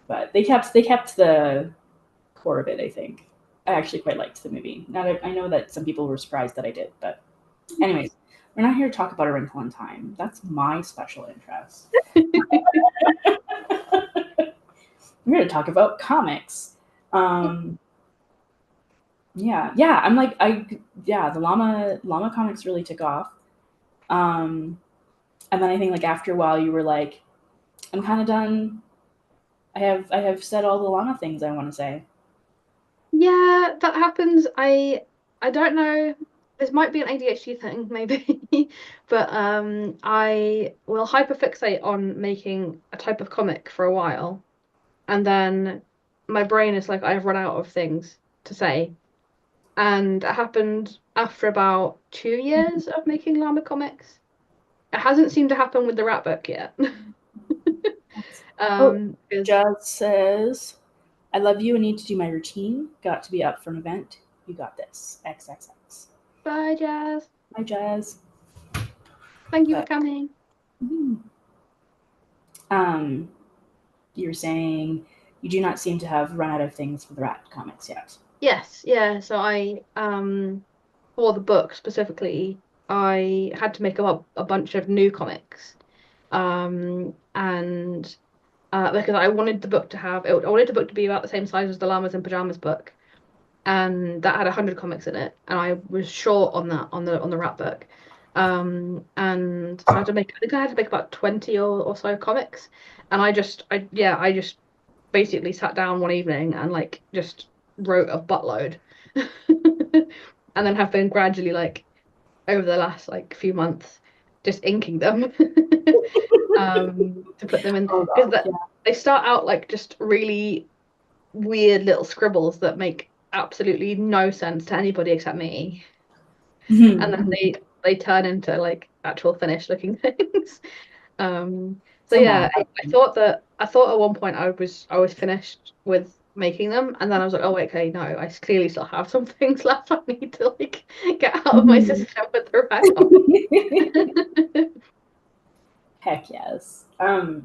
But they kept the core of it. I think I actually quite liked the movie. Now I know that some people were surprised that I did, but anyways, we're not here to talk about A Wrinkle in Time. That's my special interest. We're here to talk about comics. Um, Yeah. I'm like, yeah, the llama comics really took off. Um, and then I think like after a while, you were like, I'm kind of done. I have said all the llama things I want to say. Yeah, that happens. I don't know. This might be an ADHD thing, maybe. But I will hyperfixate on making a type of comic for a while, and then my brain is like, I've run out of things to say. And it happened after about 2 years of making llama comics. It hasn't seemed to happen with the rat book yet. Oh, Because Jazz says, I love you and need to do my routine. Got to be up for an event. You got this. XXX. bye, Jazz. Hi, Jazz. Thank you for But coming. um, you're saying you do not seem to have run out of things for the rat comics yet. Yes, yeah. So I for the book specifically, I had to make a bunch of new comics. And because I wanted the book to I wanted the book to be about the same size as the Llamas in Pajamas book, and that had 100 comics in it, and I was short on that on the rat book. And so I think I had to make about 20 or so comics, and I just basically sat down one evening and like just wrote a buttload. And then have been gradually like over the last like few months just inking them to put them in Oh because God, that they start out like just really weird little scribbles that make absolutely no sense to anybody except me, and then yeah. they turn into like actual finished looking things. So So yeah, mad. I thought at one point I was finished with making them, and then I was like, oh wait, okay, no, clearly still have some things left I need to like get out of my system with the rat comic. Heck yes. I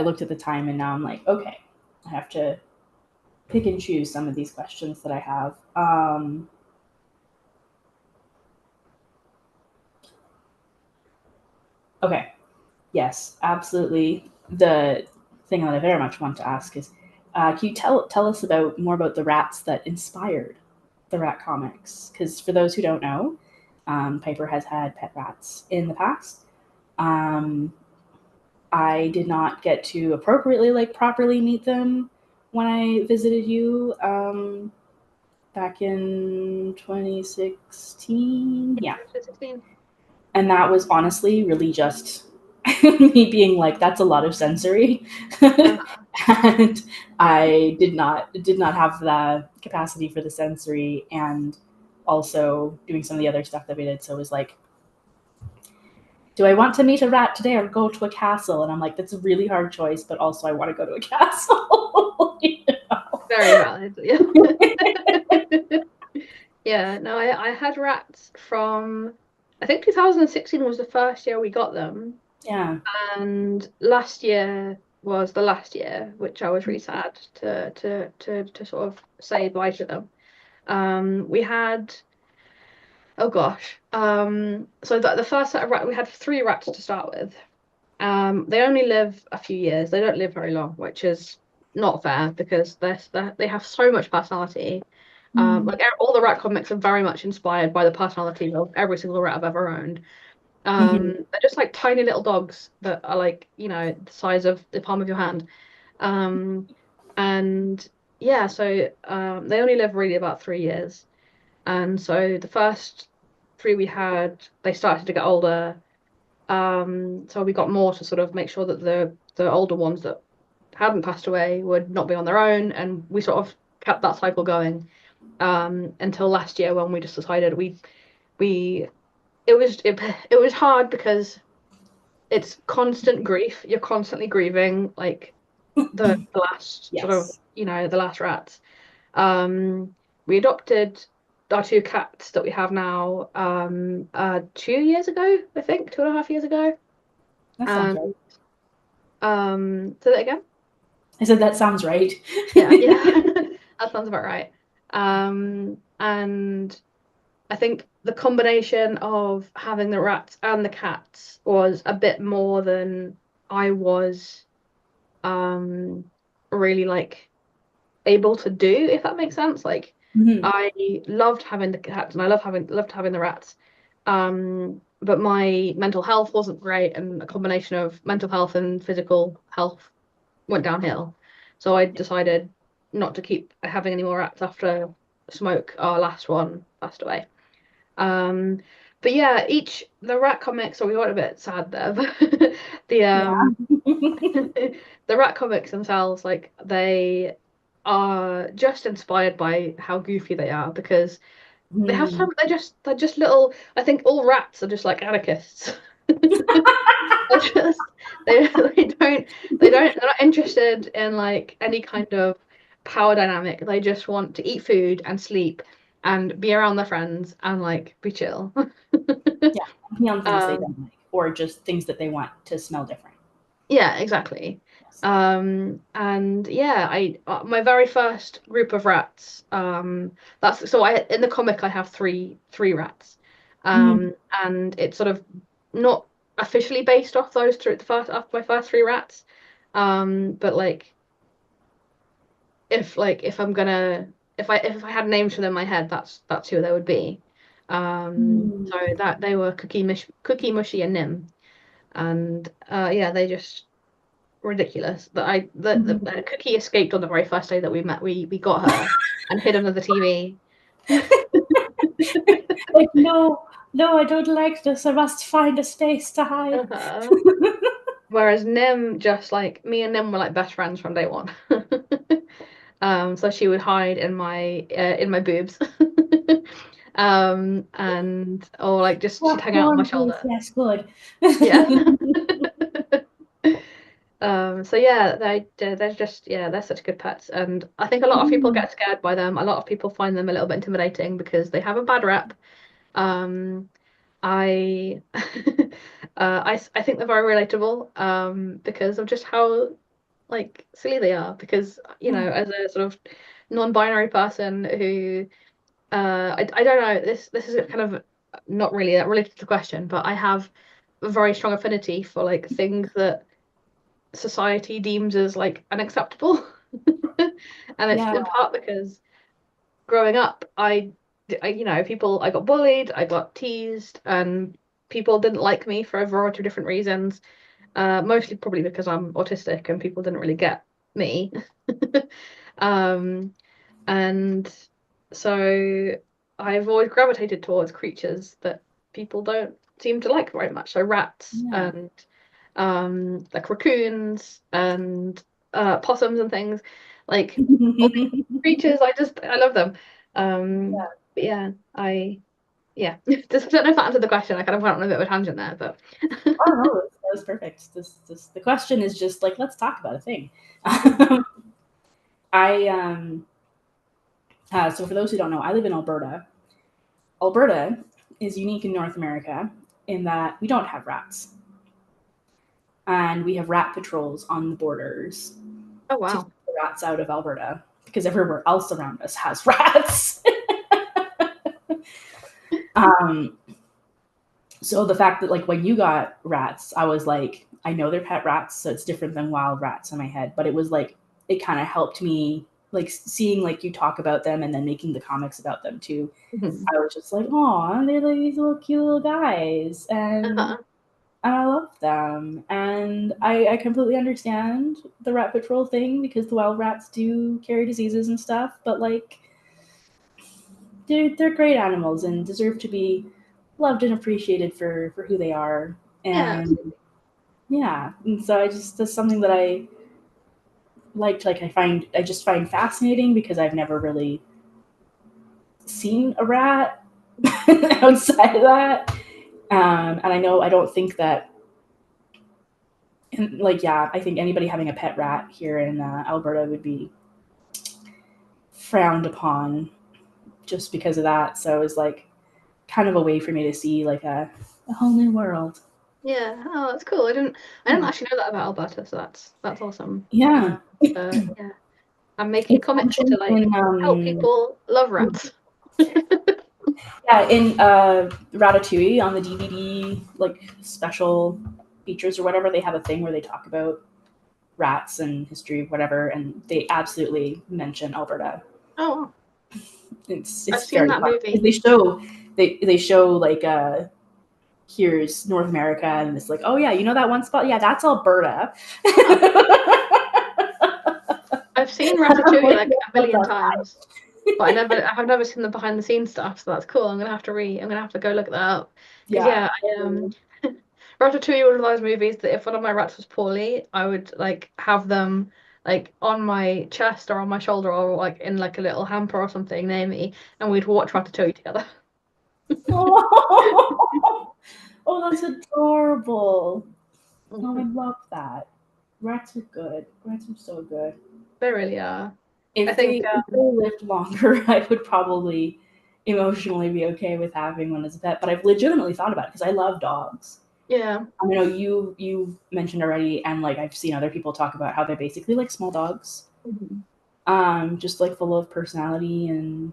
looked at the time and now I'm like, okay, I have to pick and choose some of these questions that I have. Okay, yes, absolutely. The thing that I very much want to ask is, can you tell us about more about the rats that inspired the rat comics? Because for those who don't know, Piper has had pet rats in the past. Um, I did not get to appropriately, like, properly meet them when I visited you back in 2016. Yeah. 16. And that was honestly really just me being like, that's a lot of sensory. And I did not have the capacity for the sensory and also doing some of the other stuff that we did. So it was like, do I want to meet a rat today or go to a castle? And I'm like, that's a really hard choice, but also I want to go to a castle. Very valid. Yeah. Yeah, no, I had rats from I think 2016 was the first year we got them. Yeah. And last year was the last year, which I was really sad to sort of say bye to them. We had oh gosh, so the first set of rats we had three rats to start with. They only live a few years. They don't live very long, which is not fair because they have so much personality. Mm-hmm. All the rat comics are very much inspired by the personality of every single rat I've ever owned. They're just like tiny little dogs that are like, the size of the palm of your hand. Um, and yeah, so they only live really about 3 years. And so the first three we had, they started to get older. So we got more to sort of make sure that the older ones that hadn't passed away would not be on their own, and we sort of kept that cycle going until last year when we just decided we it was hard because it's constant grief. You're constantly grieving like the last sort of Yes. the last rats. We adopted our two cats that we have now 2 years ago, I think 2.5 years ago. That sounds And right. say that again. I said that sounds right. Yeah, yeah, that sounds about right. And I think the combination of having the rats and the cats was a bit more than I was really like. able to do, if that makes sense. Like Mhm. I loved having the cats and I loved having the rats. But my mental health wasn't great, and a combination of mental health and physical health went downhill. So I decided not to keep having any more rats after Smoke, our last one, passed away. Um, but yeah, each the rat comics. So we got a bit sad there, but the Yeah. the rat comics themselves, like they are just inspired by how goofy they are because they have Hmm. some. They're just little. I think all rats are just like anarchists. They're just they're not interested in like any kind of power dynamic. They just want to eat food and sleep and be around their friends and like be chill. Yeah, pee on things they Um, don't like, or just things that they want to smell different. yeah, exactly. Yes. And yeah, I my very first group of rats. That's so I in the comic I have three rats. Mm. And it's sort of not officially based off those three, the first off my first three rats. But if I'm gonna if I had names for them in my head, that's who they would be. So Mm. that they were Cookie, Mushy, and Nim, and yeah, they just ridiculous. The Mhm. Cookie escaped on the very first day that we met. We got her and hid under the TV. Like, no, no, I don't like this. I must find a space to hide. Uh-huh. Whereas Nim, just like me and Nim were like best friends from day one. So she would hide in my boobs. And or like just she'd What hang out on my warm place? shoulder. Yes, good. Yeah. So yeah, they're just yeah, they're such good pets, and I think a lot of people Mm. get scared by them. A lot of people find them a little bit intimidating because they have a bad rep. Um, I I think they're very relatable because of just how like silly they are. Because you Yeah. know, as a sort of non-binary person who I don't know, this is kind of not really related to the question, but I have a very strong affinity for like things that society deems as like unacceptable. And it's Yeah. in part because growing up, you know, I got bullied, I got teased, and people didn't like me for a variety of different reasons. Mostly probably because I'm autistic and people didn't really get me. Um, and so I've always gravitated towards creatures that people don't seem to like very much. So rats Yeah. and like raccoons and possums and things. Like all these creatures, I love them. Yeah. But yeah, yeah. Just don't know if that answered the question. I kind of went on a bit of a tangent there, but Oh no, that was perfect. This the question is just like, let's talk about a thing. I so for those who don't know, I live in Alberta. Alberta is unique in North America in that we don't have rats, and we have rat patrols on the borders oh to keep wow. the rats out of Alberta because everywhere else around us has rats. um, so the fact that like when you got rats, I was like, I know they're pet rats, so it's different than wild rats in my head, but it was like it kind of helped me like seeing like you talk about them and then making the comics about them too. Mhm. I was just like, oh, they're like these little cute little guys, and Uh-huh. I love them. And I completely understand the rat patrol thing because the wild rats do carry diseases and stuff, but like they're great animals and deserve to be loved and appreciated for who they are. Yeah, And absolutely. yeah, and so I just that's something that I liked. Like I just find fascinating because I've never really seen a rat outside of that. And I know I don't think that, and like, yeah, I think anybody having a pet rat here in Alberta would be frowned upon just because of that. So it was like kind of a way for me to see like a whole new world. Yeah. Oh, that's cool. I didn't Yeah. actually know that about Alberta, so that's awesome. Yeah. Yeah. I'm making It's comics to mentioned like in help people love rats. yeah, in Ratatouille on the DVD like special features or whatever, they have a thing where they talk about rats and history, whatever, and they absolutely mention Alberta. Oh, I've It's seen very that fun. movie. They show like here's North America, and it's like, oh yeah, you know that one spot? Yeah, that's Alberta. I've seen Ratatouille Like, like a million that's times, but I have never seen the behind the scenes stuff. So that's cool. I'm gonna have to go look that up because yeah. yeah, Ratatouille was one of those movies that if one of my rats was poorly, I would like have them like on my chest or on my shoulder or like in like a little hamper or something near me, and we'd watch Ratatouille together. Oh, oh, that's adorable. Oh, I Mhm. love that. Rats are good. Rats are so good. They really are. I If think they lived longer, I would probably emotionally be okay with having one as a pet. But I've legitimately thought about it because I love dogs. yeah. I know you mentioned already, and like I've seen other people talk about how they're basically like small dogs, Mhm. just like full of personality and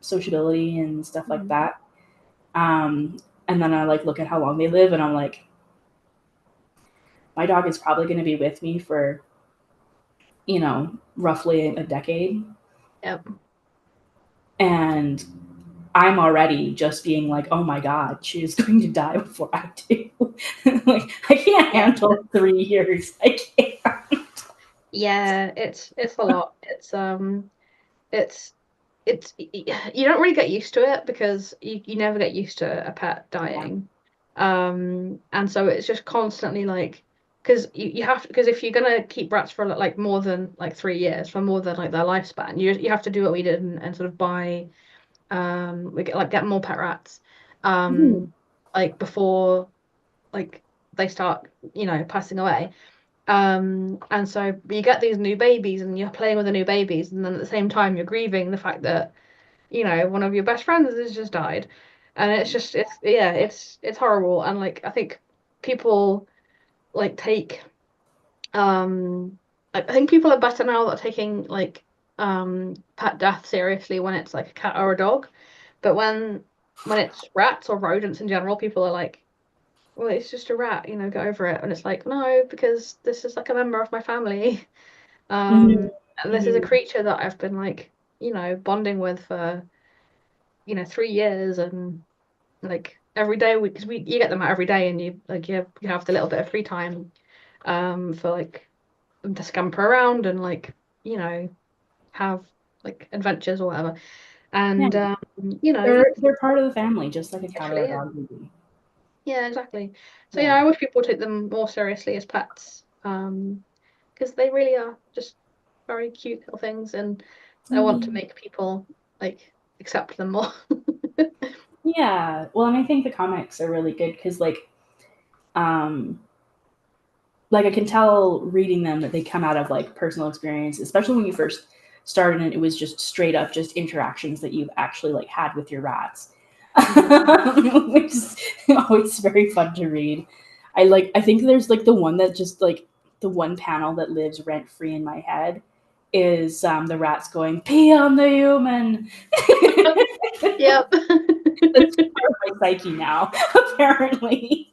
sociability and stuff like Mhm. that. Um, and then I like look at how long they live, and I'm like, my dog is probably going to be with me for roughly a decade, Yep. and I'm already just being like, oh my god, she is going to die before I do. Like I can't Yeah. handle 3 years. I can't. Yeah, it's a lot. It's you don't really get used to it because you never get used to a pet Yeah. dying. And so it's just constantly like because you have to because if you're gonna keep rats for like more than like 3 years for more than like their lifespan, you have to do what we did and sort of buy we get more pet rats Mhm. like before like they start passing away. And so you get these new babies and you're playing with the new babies, and then at the same time you're grieving the fact that, one of your best friends has just died. And it's yeah, it's horrible. And like I think people like take I think people are better now that are taking like pet death seriously when it's like a cat or a dog. But when it's rats or rodents in general, people are like, well, it's just a rat, get over it. And it's like, no, because this is like a member of my family. Mhm. And this is a Mhm. creature that I've been like, bonding with for, 3 years and like every day because you get them out every day and you like you have the little bit of free time for like them to scamper around and like, you know, have like adventures or whatever. Yeah. And They're part of the family, just like a cat or literally a yeah. dog would be. Yeah, exactly. So Yeah. yeah, I wish people take them more seriously as pets. Because they really are just very cute little things, and I want to Mhm. make people like accept them more. Yeah. Well, and I think the comics are really good because um, like I can tell reading them that they come out of like personal experience, especially when you first started and it was just straight up just interactions that you've actually like had with your rats. Mhm. Which is always very fun to read. I think there's like the one that just like the one panel that lives rent free in my head is the rats going pee on the human. Yep. That's just part of my psyche now, apparently.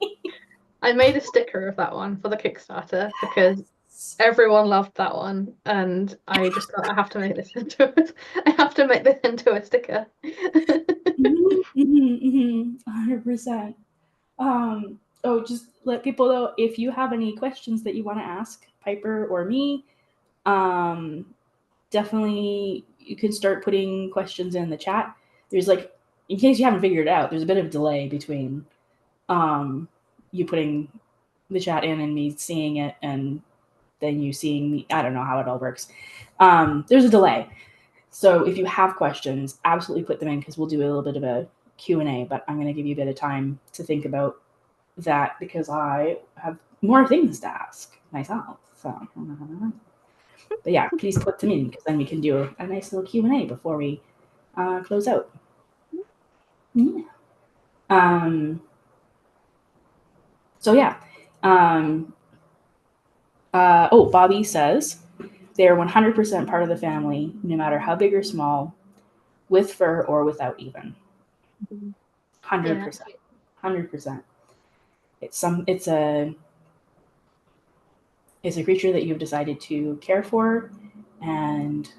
I made a sticker of that one for the Kickstarter because everyone loved that one, and I just thought I have to make this into it. I have to make this into a sticker. 100%. Oh, just let people know if you have any questions that you want to ask Piper or me. Um, definitely you can start putting questions in the chat. There's like, in case you haven't figured it out, there's a bit of delay between um, you putting the chat in and me seeing it, and then you seeing me. I don't know how it all works. There's a delay. So if you have questions, absolutely put them in because we'll do a little bit of a Q&A, but I'm going to give you a bit of time to think about that because I have more things to ask myself. So, but yeah, please put them in because then we can do a nice little Q&A before we close out. Yeah. Um, so yeah. Um, Bobby says they're 100% part of the family, no matter how big or small, with fur or without even. Yeah. 100%. 100%. It's a is a creature that you've decided to care for and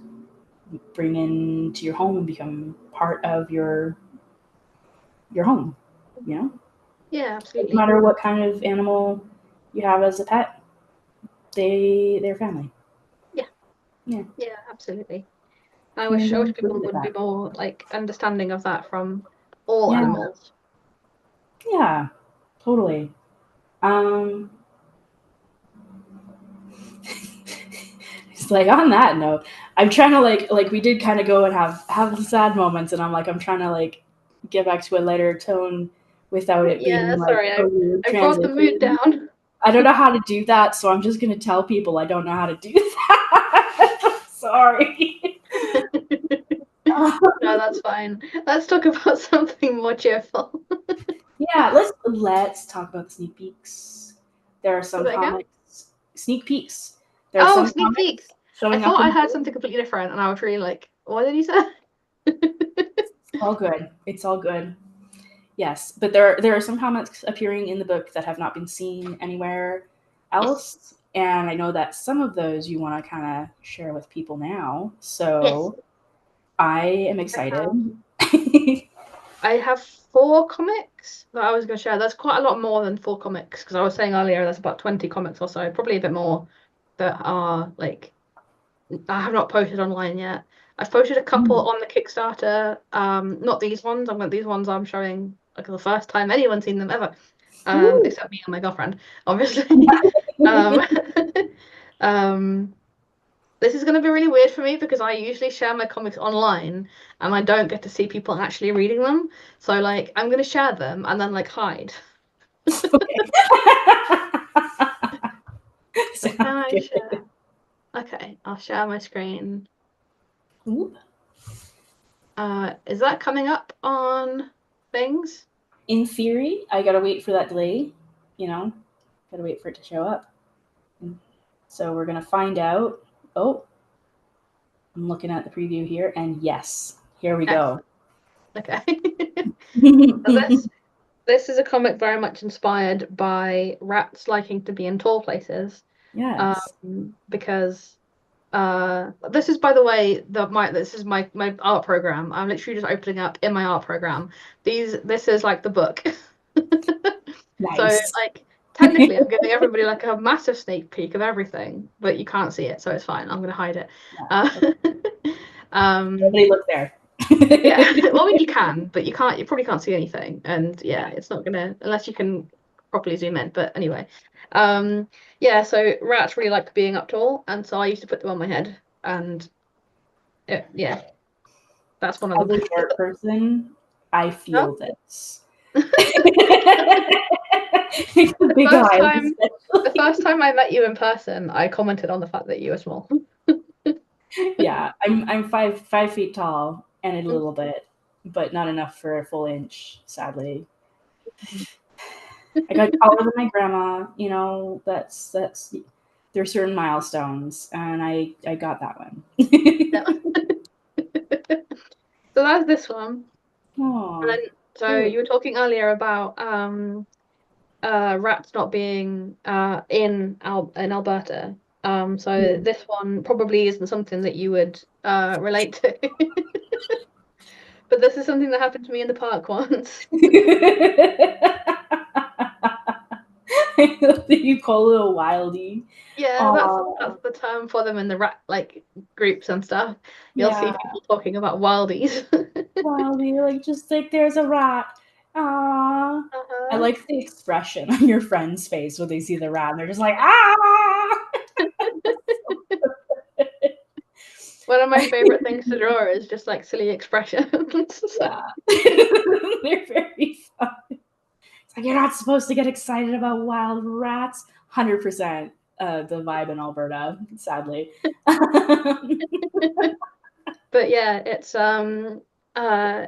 bring into your home and become part of your home. You know, Yeah, no absolutely. matter what kind of animal you have as a pet, they're family. Yeah, Yeah, yeah, absolutely. I and I'm wish going to people leave it would be that. more like understanding of that from all Yeah, animals. yeah, totally. Um, it's like on that note, I'm trying to like we did kind of go and have the sad moments, and I'm trying to like get back to a lighter tone without it Yeah, being like sorry, a weird I brought the mood transition. down. I don't know how to do that, so I'm just gonna tell people I don't know how to do that. Sorry. No, that's fine. Let's talk about something more cheerful. Yeah, let's talk about the sneak peeks. There are Say some that again? comics sneak peeks. There are Oh, some sneak comics peeks. I showing up thought I in heard something completely different, and I was really like, "What did he say?" all good. It's all good. Yes, but there are some comics appearing in the book that have not been seen anywhere Yes, else, and I know that some of those you want to kind of share with people now. yes. So I am I excited. have. I have 4 comics that I was going to share. That's quite a lot more than 4 comics because I was saying earlier there's about 20 comics or so, probably a bit more that are like I have not posted online yet. I've posted a couple Mm. on the Kickstarter. Not these ones. These ones I'm showing like the first time anyone's seen them ever. Woo. Except me and my girlfriend, obviously. um, um, this is going to be really weird for me because I usually share my comics online and I don't get to see people actually reading them. So like I'm going to share them and then like hide. Okay. So can Sounds I good. share? Okay, I'll share my screen. Ooh. Is that coming up on things? In theory, I gotta wait for that delay. You know, gotta wait for it to show up. So we're gonna find out. Oh, I'm looking at the preview here, and yes, here we go. Excellent. Okay. So this is a comic very much inspired by rats liking to be in tall places. Yes. Because this is by the way this is my art program. I'm literally just opening up in my art program. This is like the book. So Nice. like technically I'm giving everybody like a massive sneak peek of everything, but you can't see it, so it's fine. I'm gonna hide it. Uh, Yeah. um Nobody look there. yeah. Well, I mean you can, but you probably can't see anything. And yeah, Yeah. it's not gonna unless you can properly zoom in. But anyway. Yeah, so rats really like being up tall, and so I used to put them on my head. And yeah, that's one of As them. a short person, I Oh. feel this. The The big first eyes, time the especially. first time I met you in person, I commented on the fact that you were small. Yeah, I'm 5 feet tall and a little bit, but not enough for a full inch, sadly. I got taller than my grandma. You know, that's there are certain milestones, and I got that one. Yeah. So that's this one. And Oh, then so cute. you were talking earlier about rats not being in Alberta. So Mm. this one probably isn't something that you would relate to. But this is something that happened to me in the park once. I love that you call it a wildie. Yeah, that's Oh, the term for them in the rat like groups and stuff. You'll see yeah. people talking about wildies. Wildie, like just like there's a rat. Ah. I Uh-huh. like the expression on your friend's face when they see the rat and they're just like, ah. One of my favorite things to draw is just like silly expressions. So, Yeah. They're very fun. It's like you're not supposed to get excited about wild rats. 100% the vibe in Alberta, sadly. but yeah, it's uh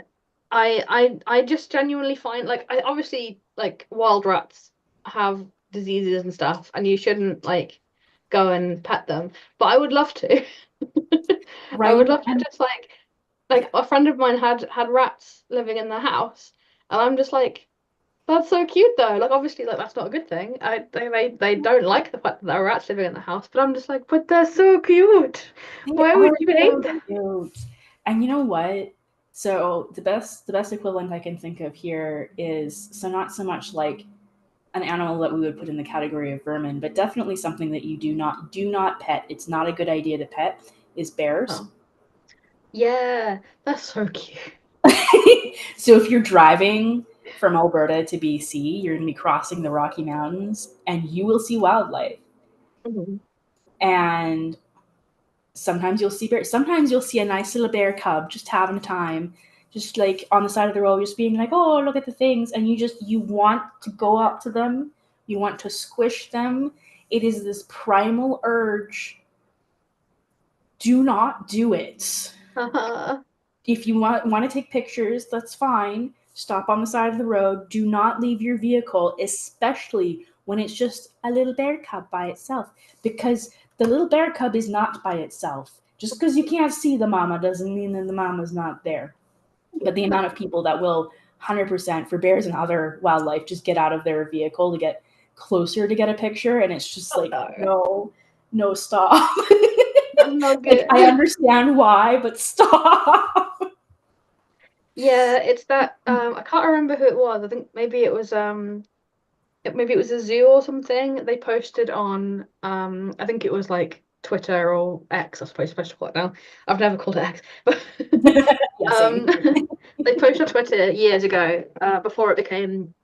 I just genuinely find like I obviously like wild rats have diseases and stuff and you shouldn't like go and pet them. But I would love to. I Right? would love to And just like a friend of mine had rats living in their house and I'm just like That's so cute though. Like obviously like that's not a good thing. They don't like the fact that there are rats living in the house, but I'm just like, but they're so cute. They Why would are you hate so them? cute. And you know what? So the best equivalent I can think of here is, so not so much like an animal that we would put in the category of vermin, but definitely something that you do not pet. It's not a good idea to pet, is bears. Oh. Yeah, that's so cute. So if you're driving from Alberta to BC, you're going to be crossing the Rocky Mountains and you will see wildlife. Mhm. And sometimes you'll see bears. Sometimes you'll see a nice little bear cub just having a time, just like on the side of the road, just being like, "Oh, look at the things," and you want to go up to them, you want to squish them. It is this primal urge. Do not do it. Haha. If you want to take pictures, that's fine. Stop on the side of the road. Do not leave your vehicle, especially when it's just a little bear cub by itself, because the little bear cub is not by itself. Just because you can't see the mama doesn't mean that the mama's not there. But the amount of people that will 100% for bears and other wildlife just get out of their vehicle to get closer to get a picture, and it's just Oh like, no, no, no, stop. that's not Like, I good. understand why, but stop. Yeah, it's that I can't remember who it was. I think maybe it was a zoo or something. They posted on I think it was like Twitter or X, I suppose I should call it now. I've never called it X, but Yeah, um same. they posted on Twitter years ago, before it became,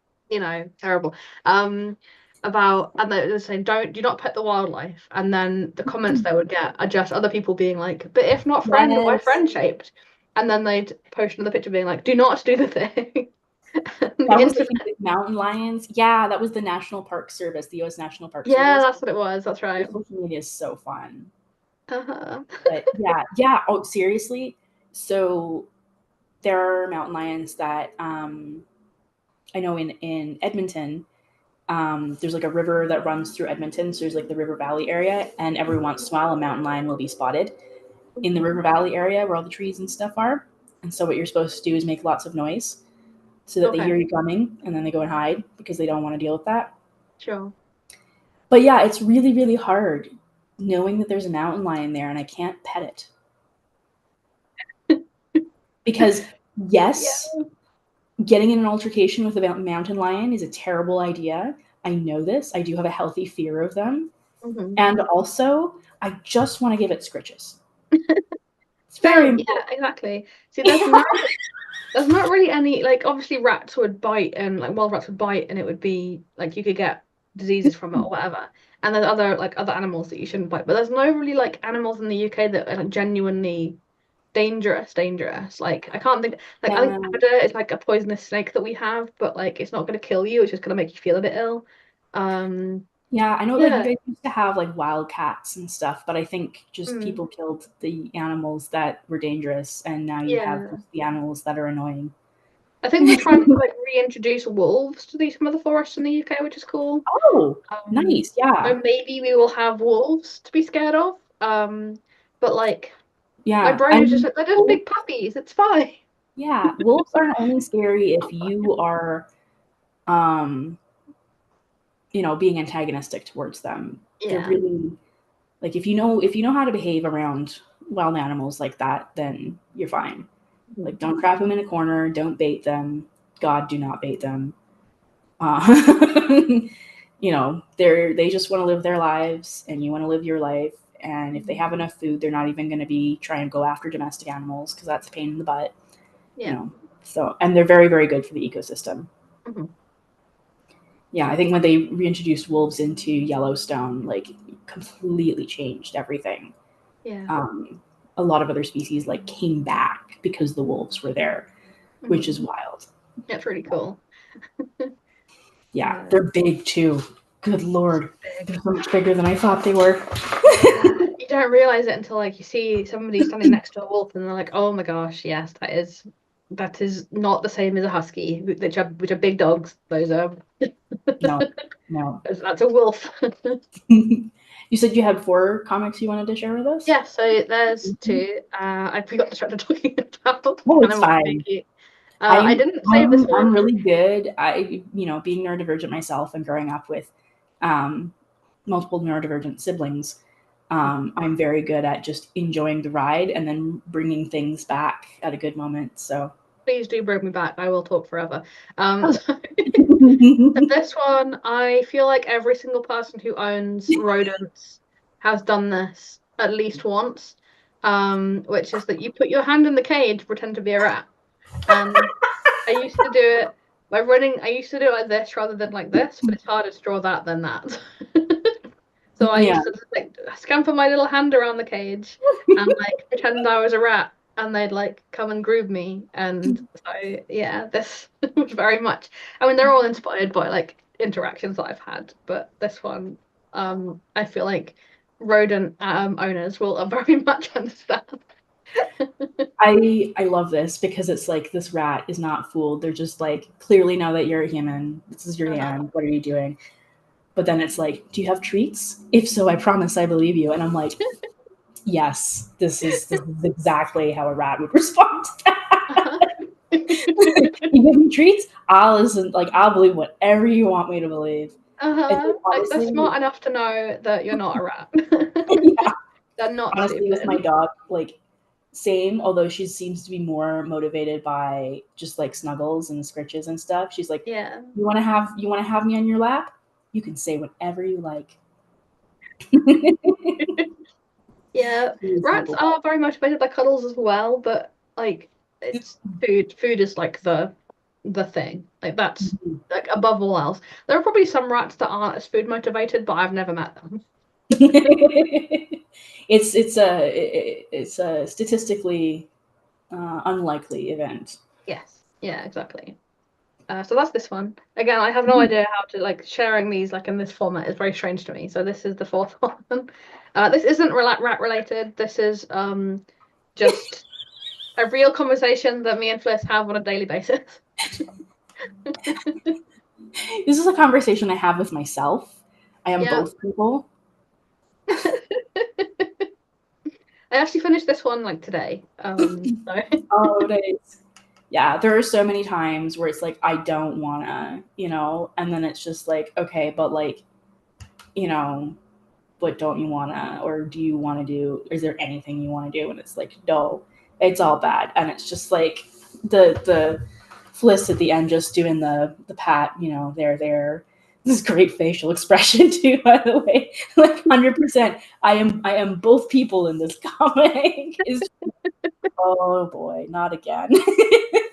terrible. Um about and they were saying do not pet the wildlife. And then the comments they would get are just other people being like, but if not friend, why Yes. friend shaped? And then they'd post another picture being like, do not do the thing. The That was, I internet. think, with mountain lions. Yeah, that was the National Park Service, the U.S. National Park Yeah, Service. that's what it was. That's Their right. social media is so fun. Uh-huh. But yeah, yeah. Oh, seriously. So there are mountain lions that I know in Edmonton. There's like a river that runs through Edmonton, so there's like the River Valley area, and every once in a while a mountain lion will be spotted in the River Valley area where all the trees and stuff are. And so what you're supposed to do is make lots of noise so that they hear Okay, you coming, and then they go and hide because they don't want to deal with that. sure. But yeah, it's really, really hard knowing that there's a mountain lion there and I can't pet it. Because, Yeah. yes, getting in an altercation with a mountain lion is a terrible idea. I know this. I do have a healthy fear of them. Hmm. And also, I just want to give it scritches. It's very Same. Yeah, important. exactly. See, there's not really any, like, obviously rats would bite, and like wild rats would bite, and it would be like you could get diseases from it or whatever. And there's other animals that you shouldn't bite, but there's no really like animals in the UK that are like genuinely dangerous. Like I can't think, like I think Yeah. Abada is like a poisonous snake that we have, but like it's not going to kill you. It's just going to make you feel a bit ill. Um, Yeah, I know like you yeah. guys used to have like wildcats and stuff, but I think just Mm, people killed the animals that were dangerous and now you have yeah. just the animals that are annoying. I think they're trying to like reintroduce wolves to some of the forests in the UK, which is cool. Oh, Um, nice. Yeah. so maybe we will have wolves to be scared of. But like my Yeah. brain I is just mean, like they're just wolves, big puppies. It's fine. yeah, wolves aren't only scary if you are um, being antagonistic towards them. They're Yeah. really like, if you know how to behave around wild animals like that, then you're fine. Mhm. Like, don't crap them in a corner, don't bait them. God, do not bait them. Uh, they just want to live their lives, and you want to live your life. And if they Mhm. have enough food, they're not even going to be trying to go after domestic animals because that's a pain in the butt. you Yeah. know. So, and they're very, very good for the ecosystem. Mhm. Yeah, I think when they reintroduced wolves into Yellowstone, like completely changed everything. Yeah. Um, a lot of other species like came back because the wolves were there, which is Mhm. wild. That's really cool. Yeah, Yeah. they're big too. Good lord, Big. they're so much bigger than I thought they were. Yeah. You don't realize it until like you see somebody standing next to a wolf and they're like, "Oh my gosh, yes, that is not the same as a husky, which are big dogs. Those are No, no. that's a wolf." You said you had 4 comics you wanted to share with us. Yeah, so there's two. I forgot to start talking about Oh, it's animals being fine. cute. I didn't save this I'm one. really good. Being neurodivergent myself and growing up with um, multiple neurodivergent siblings, I'm very good at just enjoying the ride and then bringing things back at a good moment. So, Please do bring me back. I will talk forever. oh. So this one, I feel like every single person who owns rodents has done this at least once. Which is that you put your hand in the cage, pretend to be a rat. And I used to do it by running. I used to do it like this rather than like this, but it's harder to draw that than that. So I Yeah. used to just, like scamper my little hand around the cage and like pretend I was a rat, and they'd like come and groove me. And so yeah, this was very much. I mean, they're all inspired by like interactions that I've had, but this one, I feel like rodent owners will very much understand. I love this because it's like this rat is not fooled. They're just like clearly know that you're a human. This is your Uh-huh. hand. What are you doing? But then it's like, do you have treats? If so, I promise I believe you. And I'm like, yes, this is exactly how a rat would respond to that. Uh-huh. You give me treats, I'll listen. Like I'll believe whatever you want me to believe. It's Uh-huh. like, Like they're honestly, smart enough to know that you're not a rat. yeah, They're not honestly, with my stupid. dog, like same. Although she seems to be more motivated by just like snuggles and scritches and stuff. She's like, Yeah. you want to have me on your lap? You can say whatever you like. Yeah. Rats Reasonable. are very motivated by cuddles as well, but like it's food. Food is like the thing. Like that's like above all else. There are probably some rats that aren't as food motivated, but I've never met them. It's a statistically unlikely event. Yes. Yeah, exactly. So that's this one. Again, I have no idea how to like sharing these like in this format is very strange to me. So this is the fourth one. This isn't rat related. This is just a real conversation that me and Fliss have on a daily basis. This is a conversation I have with myself. I am Yeah. both people. I actually finished this one like today. So Oh, days. Yeah, there are so many times where it's like I don't wanna, and then it's just like, okay, but like, you know, but don't you wanna, or do you wanna do? Is there anything you wanna do? And it's like, no, it's all bad, and it's just like the Fliss at the end just doing the pat, there. This great facial expression too, by the way. Like 100%. I am both people in this comic. Is oh boy, not again.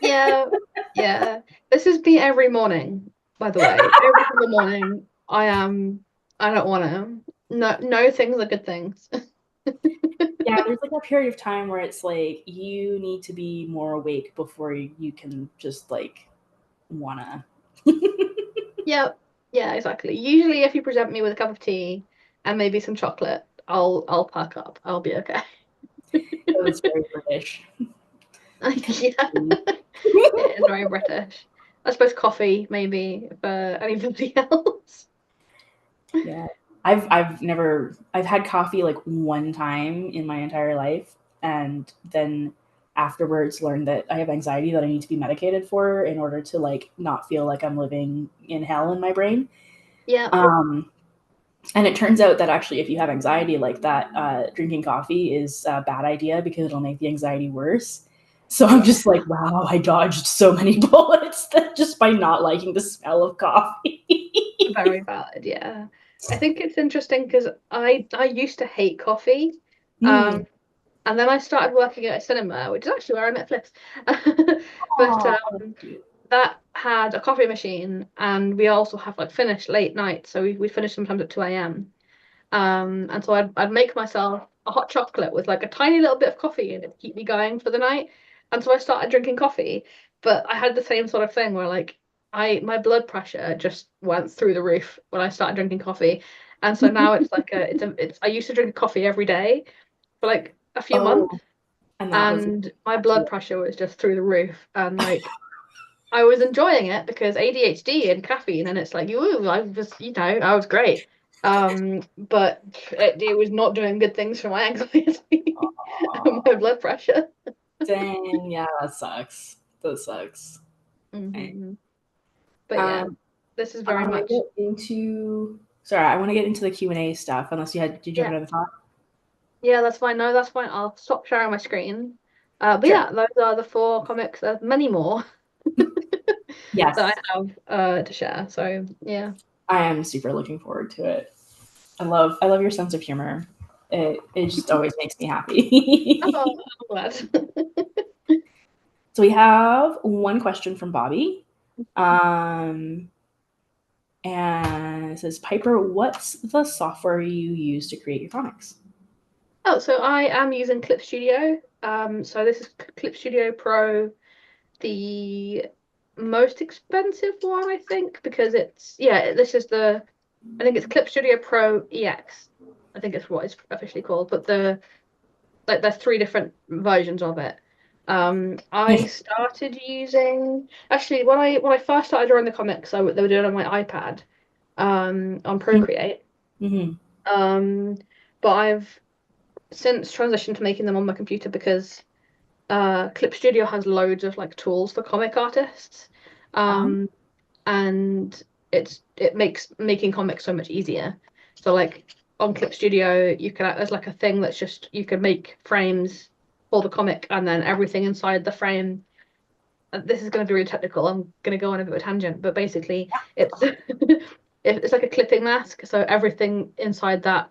yeah, yeah. This is me every morning, by the way. Every single morning, I don't want to. No, no things are good things. Yeah, there's like a period of time where it's like you need to be more awake before you can just like wanna. Yeah, yeah, exactly. Usually, if you present me with a cup of tea and maybe some chocolate, I'll perk up. I'll be okay. Oh, it's very British. Yeah, it is very British. I suppose coffee maybe for anybody else. Yeah. I've had coffee like one time in my entire life, and then afterwards learned that I have anxiety that I need to be medicated for in order to like not feel like I'm living in hell in my brain. Yeah. Um and it turns out that actually if you have anxiety like that, drinking coffee is a bad idea because it'll make the anxiety worse. So I'm Yeah. just like, wow, I dodged so many bullets just by not liking the smell of coffee. Very valid, yeah. I think it's interesting because I used to hate coffee. Um, Hmm. and then I started working at a cinema, which is actually where I met Flips. But Oh, that's cute. that had a coffee machine, and we also have like finished late night, so we finish sometimes at 2 a.m. And so I'd make myself a hot chocolate with like a tiny little bit of coffee in it to keep me going for the night. And so I started drinking coffee, but I had the same sort of thing where like my blood pressure just went through the roof when I started drinking coffee. And so now it's like it's I used to drink coffee every day for like a few months, Oh, and that was and my back to blood it. pressure was just through the roof. And like I was enjoying it because ADHD and caffeine, and it's like, ooh, I was, I was great. But it was not doing good things for my anxiety and my Oh, blood pressure. dang, yeah, that sucks. That sucks. Okay. Mm-hmm. But yeah, Um, this is I very want to much. get into. Sorry, I want to get into the Q&A stuff. Unless you had, did you have Yeah, another thought? yeah, that's fine. No, that's fine. I'll stop sharing my screen. But Sure. yeah, those are the four comics. There's many more that I Yes, have to share. So yeah. I am super looking forward to it. I love your sense of humor. It just always makes me Oh, happy. I'm glad. So we have one question from Bobby. Um, and it says, Piper, what's the software you use to create your comics? Oh, so I am using Clip Studio. So this is Clip Studio Pro, the most expensive one, I think, because it's yeah, this is the I think it's Clip Studio Pro EX. I think it's what it's officially called, but there's three different versions of it. I started using actually when I first started drawing the comics, they were doing it on my iPad, on Procreate. Mm-hmm. Um, but I've since transitioned to making them on my computer because Clip Studio has loads of like tools for comic artists. Um, and it makes making comics so much easier. So like on Clip Studio, you can there's like a thing that's just you can make frames for the comic and then everything inside the frame. This is going to be really technical. I'm going to go on a bit of a tangent, but basically it's it's like a clipping mask. So everything inside that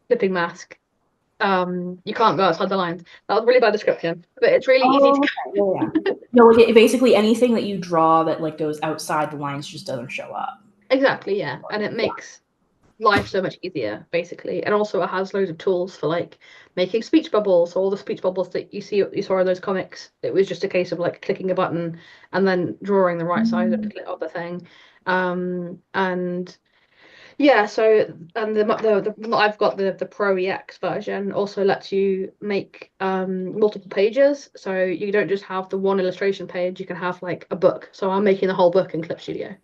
clipping mask, you can't go outside the lines. That was a really bad description, but it's really easy to. Oh, okay. Yeah, yeah. No, like basically anything that you draw that like goes outside the lines just doesn't show up. Exactly, yeah, and it Yeah. makes life so much easier, basically. And also it has loads of tools for like making speech bubbles. So all the speech bubbles that you saw in those comics, it was just a case of like clicking a button and then drawing the right size of the thing. And yeah, so and I've got the Pro EX version also lets you make multiple pages. So you don't just have the one illustration page, you can have like a book. So I'm making the whole book in Clip Studio.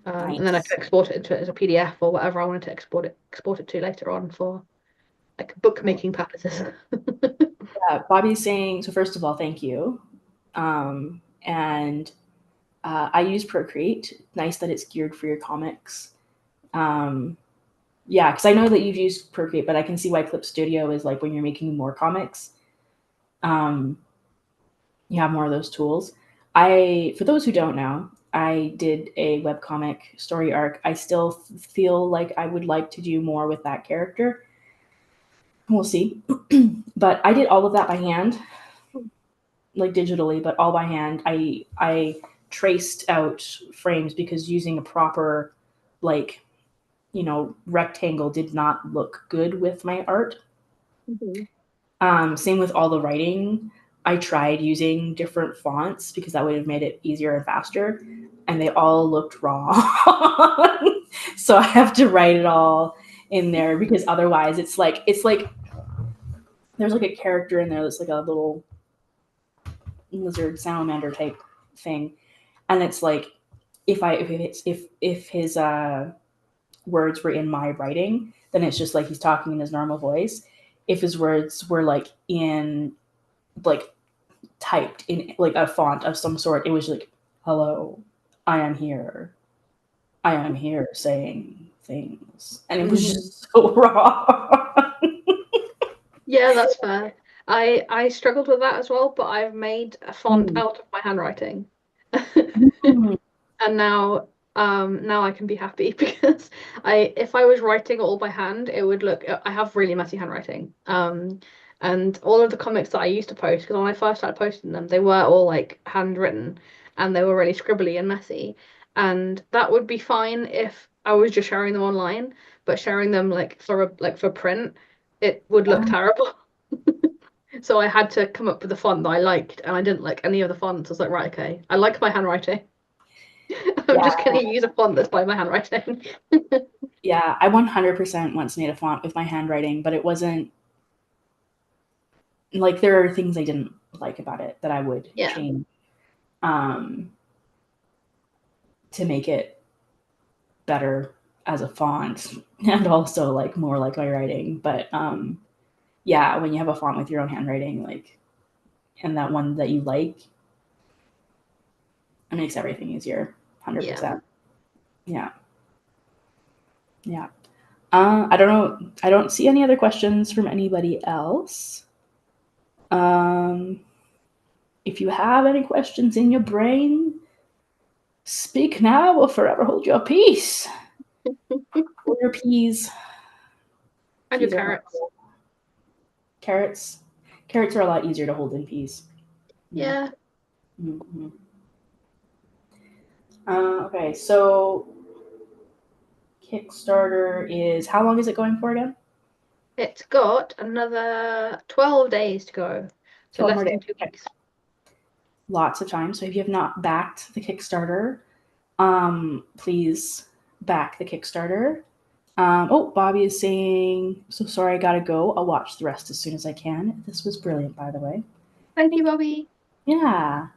And then I Nice. could export it into it as a PDF or whatever I wanted to export it to later on for like bookmaking purposes. Bobby's saying, so first of all, thank you. And I use Procreate. Nice that it's geared for your comics. Um, yeah, because I know that you've used Procreate, but I can see why Clip Studio is like when you're making more comics, um, you have more of those tools. For those who don't know, I did a webcomic story arc. I still feel like I would like to do more with that character. We'll see. But I did all of that by hand, like digitally, but all by hand. I traced out frames because using a proper like rectangle did not look good with my art. Mhm. Same with all the writing. I tried using different fonts because that would have made it easier and faster, and they all looked wrong. So I have to write it all in there because otherwise it's like there's like a character in there that's like a little lizard salamander type thing, and it's like if his words were in my writing, then it's just like he's talking in his normal voice. If his words were like in like typed in like a font of some sort, it was like, "Hello, I am here. I am here saying things," and it was Mhm. just so wrong. Yeah, that's fair. I struggled with that as well, but I've made a font Mm. out of my handwriting. Mm. And now I can be happy because I if I was writing all by hand, it would look I have really messy handwriting. And all of the comics that I used to post, because when I first started posting them, they were all like handwritten and they were really scribbly and messy. And that would be fine if I was just sharing them online, but sharing them like for print, it would look terrible. So I had to come up with a font that I liked, and I didn't like any of the fonts. I was like, right, okay, I like my handwriting. I'm Yeah, just going to use a font that's by my handwriting. yeah. I 100% once made a font with my handwriting, but it wasn't like there are things I didn't like about it that I would Yeah. change um, to make it better as a font and also like more like my writing. But yeah, when you have a font with your own handwriting, like and that one that you like, It makes everything easier. Yeah. 100%. Yeah. Yeah. I don't know. I don't see any other questions from anybody else. Um, if you have any questions in your brain, speak now or forever hold your peace. Hold your peas. And your Peas are not carrots. cool. Carrots. Carrots are a lot easier to hold than peas. Yeah. Mm-hmm. Okay, so Kickstarter is, how long is it going for again? It's got another 12 days to go. So 12 less more days. than 2 weeks. Lots of time. So if you have not backed the Kickstarter, please back the Kickstarter. Oh, Bobby is saying, so sorry, I gotta go. I'll watch the rest as soon as I can. This was brilliant, by the way. Thank you, Bobby. Yeah.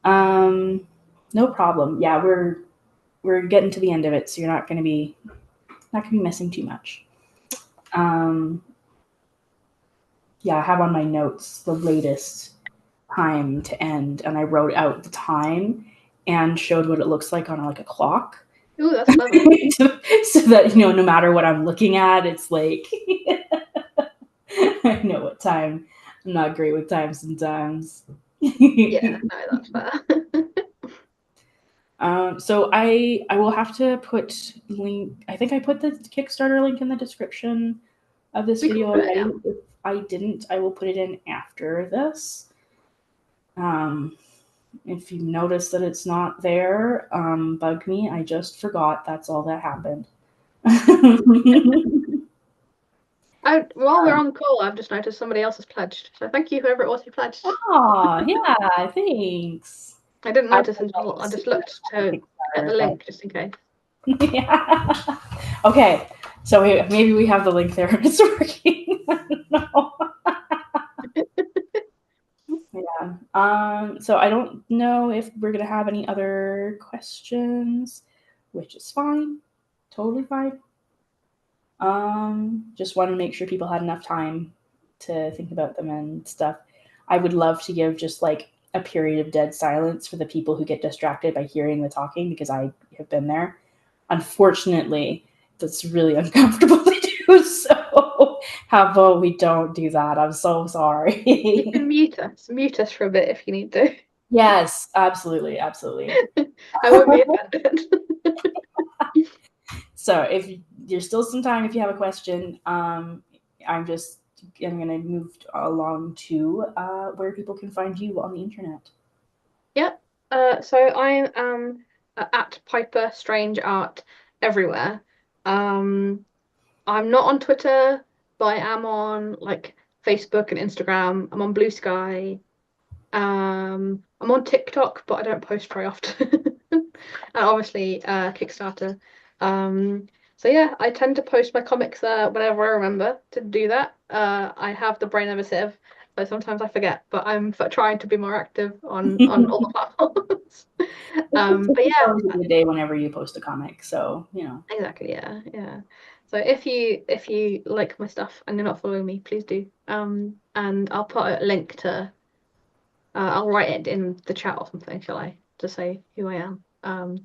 No problem. Yeah, we're getting to the end of it, so you're not gonna be missing too much. Um, yeah, I have on my notes the latest time to end, and I wrote out the time and showed what it looks like on like a clock. Ooh, that's clever. So that no matter what I'm looking at, it's like I know what time. I'm not great with time sometimes. Yeah, no, that's fair. So I will have to put link. I think I put the Kickstarter link in the description of this We can video put it, already. yeah. If I didn't, I will put it in after this. If you notice that it's not there, bug me. I just forgot. That's all that happened. While we're on the call, I've just noticed somebody else has pledged. So thank you, whoever it was who pledged. Oh, yeah, thanks. I didn't I notice until I just looked to get the Kickstarter, link just in case. but yeah. Okay, so maybe we have the link there. It's working. I don't know. Yeah. So I don't know if we're gonna have any other questions, which is fine. Totally fine. Just wanted to make sure people had enough time to think about them and stuff. I would love to give just like a period of dead silence for the people who get distracted by hearing the talking because I have been there. Unfortunately, that's really uncomfortable to do. So, how about we don't do that? I'm so sorry. You can mute us for a bit if you need to. Yes, absolutely, absolutely. I won't be offended. So if there's still some time, if you have a question, I'm going to move along to where people can find you on the internet. Yep. So I am at Piper Strange Art everywhere. Um, I'm not on Twitter, but I am on like Facebook and Instagram. I'm on Blue Sky. I'm on TikTok, but I don't post very often. And obviously, Kickstarter. So yeah, I tend to post my comics there whenever I remember to do that. I have the brain of a sieve, so sometimes I forget, but I'm trying to be more active on all the platforms. But It's yeah, always a good day whenever you post a comic. So, exactly, yeah, yeah. So if you like my stuff and you're not following me, please do. And I'll put a link to I'll write it in the chat or something, shall I, to say who I am. Oh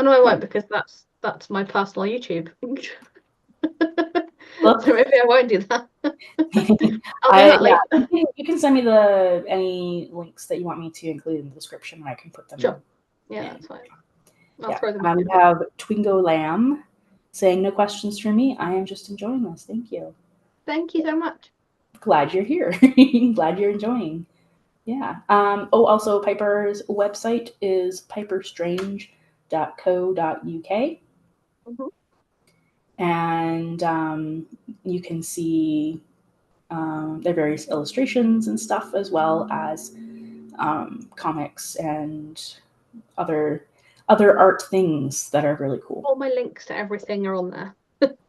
no, I yeah. won't because that's my personal YouTube. Well, So maybe I won't do that. I'll do that yeah, later. you can send me any links that you want me to include in the description, and I can put them Sure. Yeah, in. that's fine. I'll Yeah. throw them in We there. have Twingo Lamb saying no questions for me. I am just enjoying this. Thank you. Thank you so much. Glad you're here. Glad you're enjoying. Yeah. Also, Piper's website is piperstrange.co.uk. Mhm. And you can see their various illustrations and stuff, as well as comics and other art things that are really cool. All my links to everything are on there.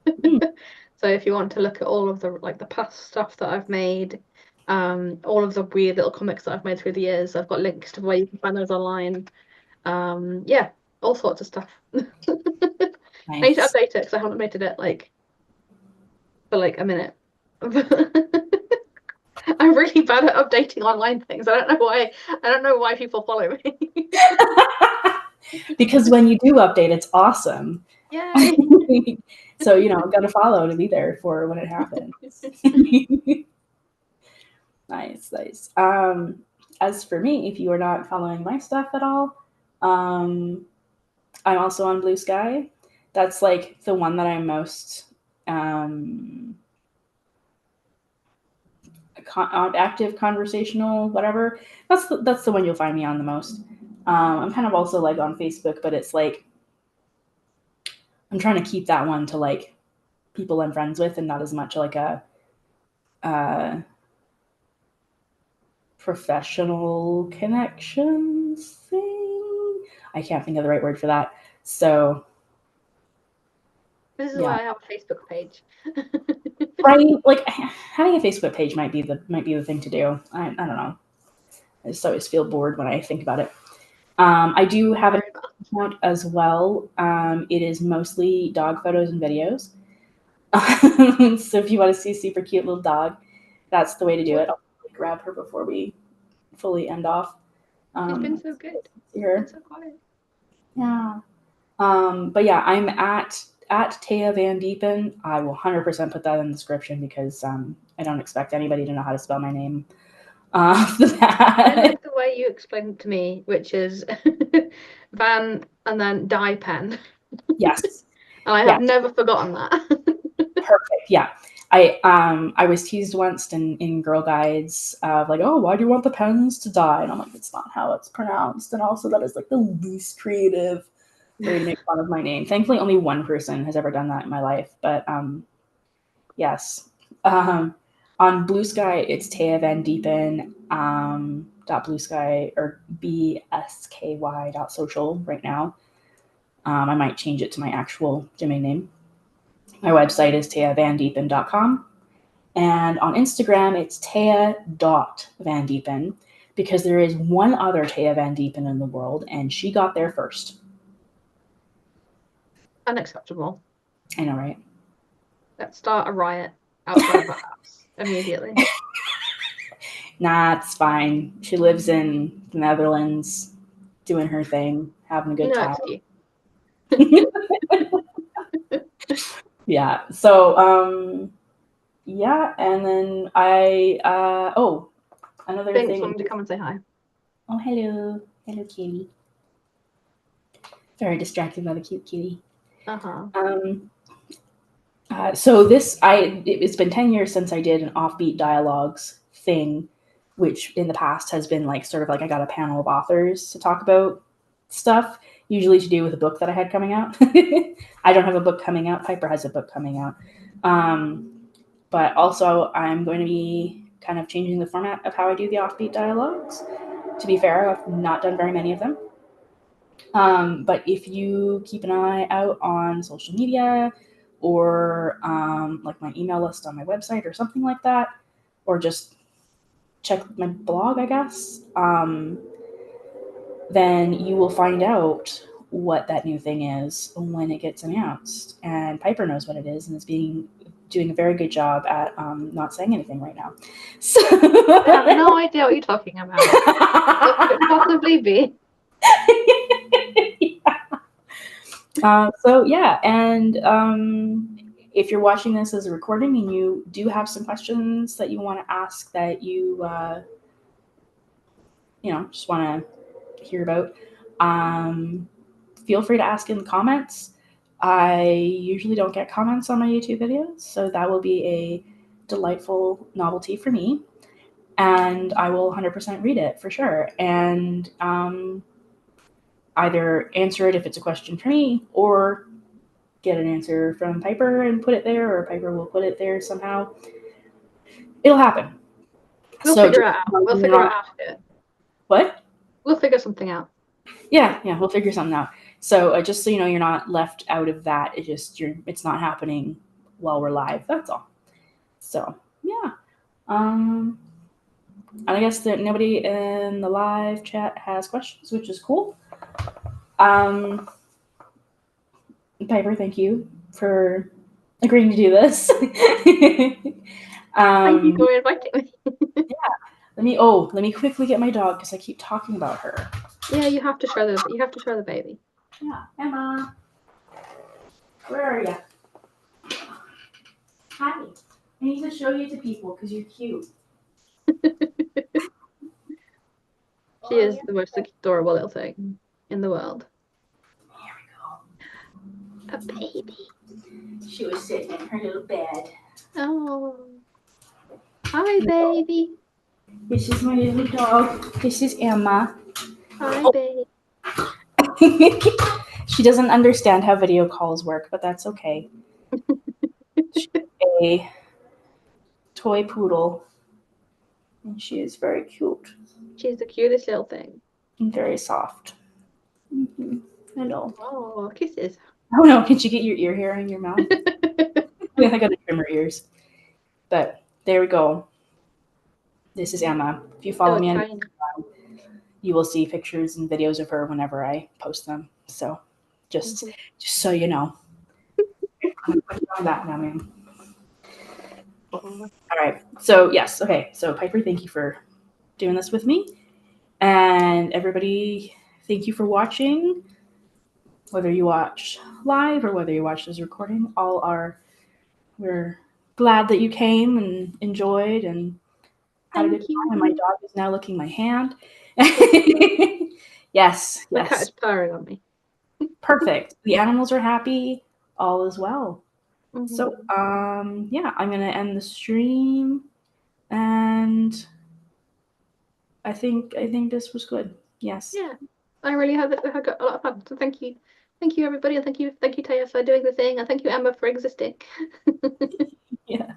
Mm. So if you want to look at all of the past stuff that I've made, all of the weird little comics that I've made through the years, I've got links to where you can find those online. Yeah, all sorts of stuff. I need to Nice. update it because I haven't updated it like for like a minute. I'm really bad at updating online things. I don't know why. I don't know why people follow me. Because when you do update, it's awesome. Yay! So, got to follow to be there for when it happens. Nice, nice. As for me, if you are not following my stuff at all, I'm also on Blue Sky. That's like the one that I'm most active, conversational, whatever. That's the one you'll find me on the most. I'm kind of also like on Facebook, but it's like I'm trying to keep that one to like people I'm friends with and not as much like a professional connections thing. I can't think of the right word for that. So This is yeah, why I have a Facebook page. right. Like having a Facebook page might be the thing to do. I don't know. I just always feel bored when I think about it. I do have an account as well. It is mostly dog photos and videos. So if you want to see a super cute little dog, that's the way to do it. I'll grab her before we fully end off. She's been so good. See her. Been so quiet. Yeah. But yeah, I'm at Taya Van Diepen. I will 100% put that in the description because I don't expect anybody to know how to spell my name. I like the way you explained it to me, which is Van and then die pen. Yes. And I have never forgotten that. Perfect. Yeah. I was teased once in Girl Guides of like, oh, why do you want the pens to die? And I'm like, it's not how it's pronounced. And also that is like the least creative way to make fun of my name. Thankfully, only one person has ever done that in my life. But yes. On Blue Sky, it's Taya Van Diepen, .blue sky or bsky.social right now. I might change it to my actual domain name. My website is tayavandiepen.com. And on Instagram, it's taya.vandiepen because there is one other Taya Van Diepen in the world, and she got there first. Unacceptable. I know, right? Let's start a riot outside of our house immediately. Nah, it's fine. She lives in the Netherlands, doing her thing, having a good time. Excuse. Yeah. So, yeah, and then another Binks thing. wanted to come and say hi. Oh, hello, kitty. Very distracted by the cute kitty. So it's been 10 years since I did an Offbeat dialogues thing, which in the past has been like sort of like I got a panel of authors to talk about stuff, usually to do with a book that I had coming out. I don't have a book coming out. Piper has a book coming out. But also I'm going to be kind of changing the format of how I do the Offbeat dialogues. To be fair, I've not done very many of them. But if you keep an eye out on social media or like my email list on my website or something like that, or just check my blog, I guess, then you will find out what that new thing is when it gets announced. And Piper knows what it is and is doing a very good job at not saying anything right now. So I have no idea what you're talking about. What could it possibly be? So yeah, and if you're watching this as a recording and you do have some questions that you want to ask that you just want to hear about, feel free to ask in the comments. I usually don't get comments on my YouTube videos, so that will be a delightful novelty for me, and I will 100% read it for sure, and either answer it if it's a question for me, or get an answer from Piper and put it there, or Piper will put it there somehow. It'll happen. We'll figure it out. We'll figure out how to do it. What? We'll figure something out. Yeah, we'll figure something out. So just so you know, you're not left out of that. It's not happening while we're live. That's all. So yeah. And I guess that nobody in the live chat has questions, which is cool. Piper, thank you for agreeing to do this. Thank you for inviting me. Let me quickly get my dog because I keep talking about her. Yeah, you have to show the baby. Yeah, Emma, where are you? Hi. I need to show you to people because you're cute. She is the most adorable little thing in the world. Here A baby. we go. She was sitting in her little bed. Oh. Hi, baby. This is my little dog. This is Emma. Hi, baby. She doesn't understand how video calls work, but that's okay. She's a toy poodle, and she is very cute She's the cutest little thing. and very soft. Mm-hmm. Hello. Oh, kisses. Oh no, can you get your ear hair in your mouth? I gotta trim her ears. But there we go. This is Emma. If you follow So me on tiny. Instagram, you will see pictures and videos of her whenever I post them. So just so you know. I'm gonna put you on that now, ma'am. Oh, All right. So yes, okay. So Piper, thank you for doing this with me. And everybody, thank you for watching. Whether you watch live or whether you watch this recording, we're glad that you came and enjoyed and had a good thank time. And my you. dog is now licking my hand. Yes, My cat yes. is purring on me. Perfect. The animals are happy. All is well. So, Mm-hmm. yeah, I'm gonna end the stream, and I think this was good. Yes. Yeah, I really had I got a lot of fun. So thank you everybody, and thank you Taya for doing the thing, and thank you Emma for existing. Yeah.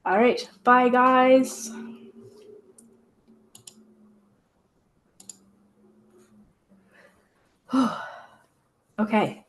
All right. Bye, guys. Okay.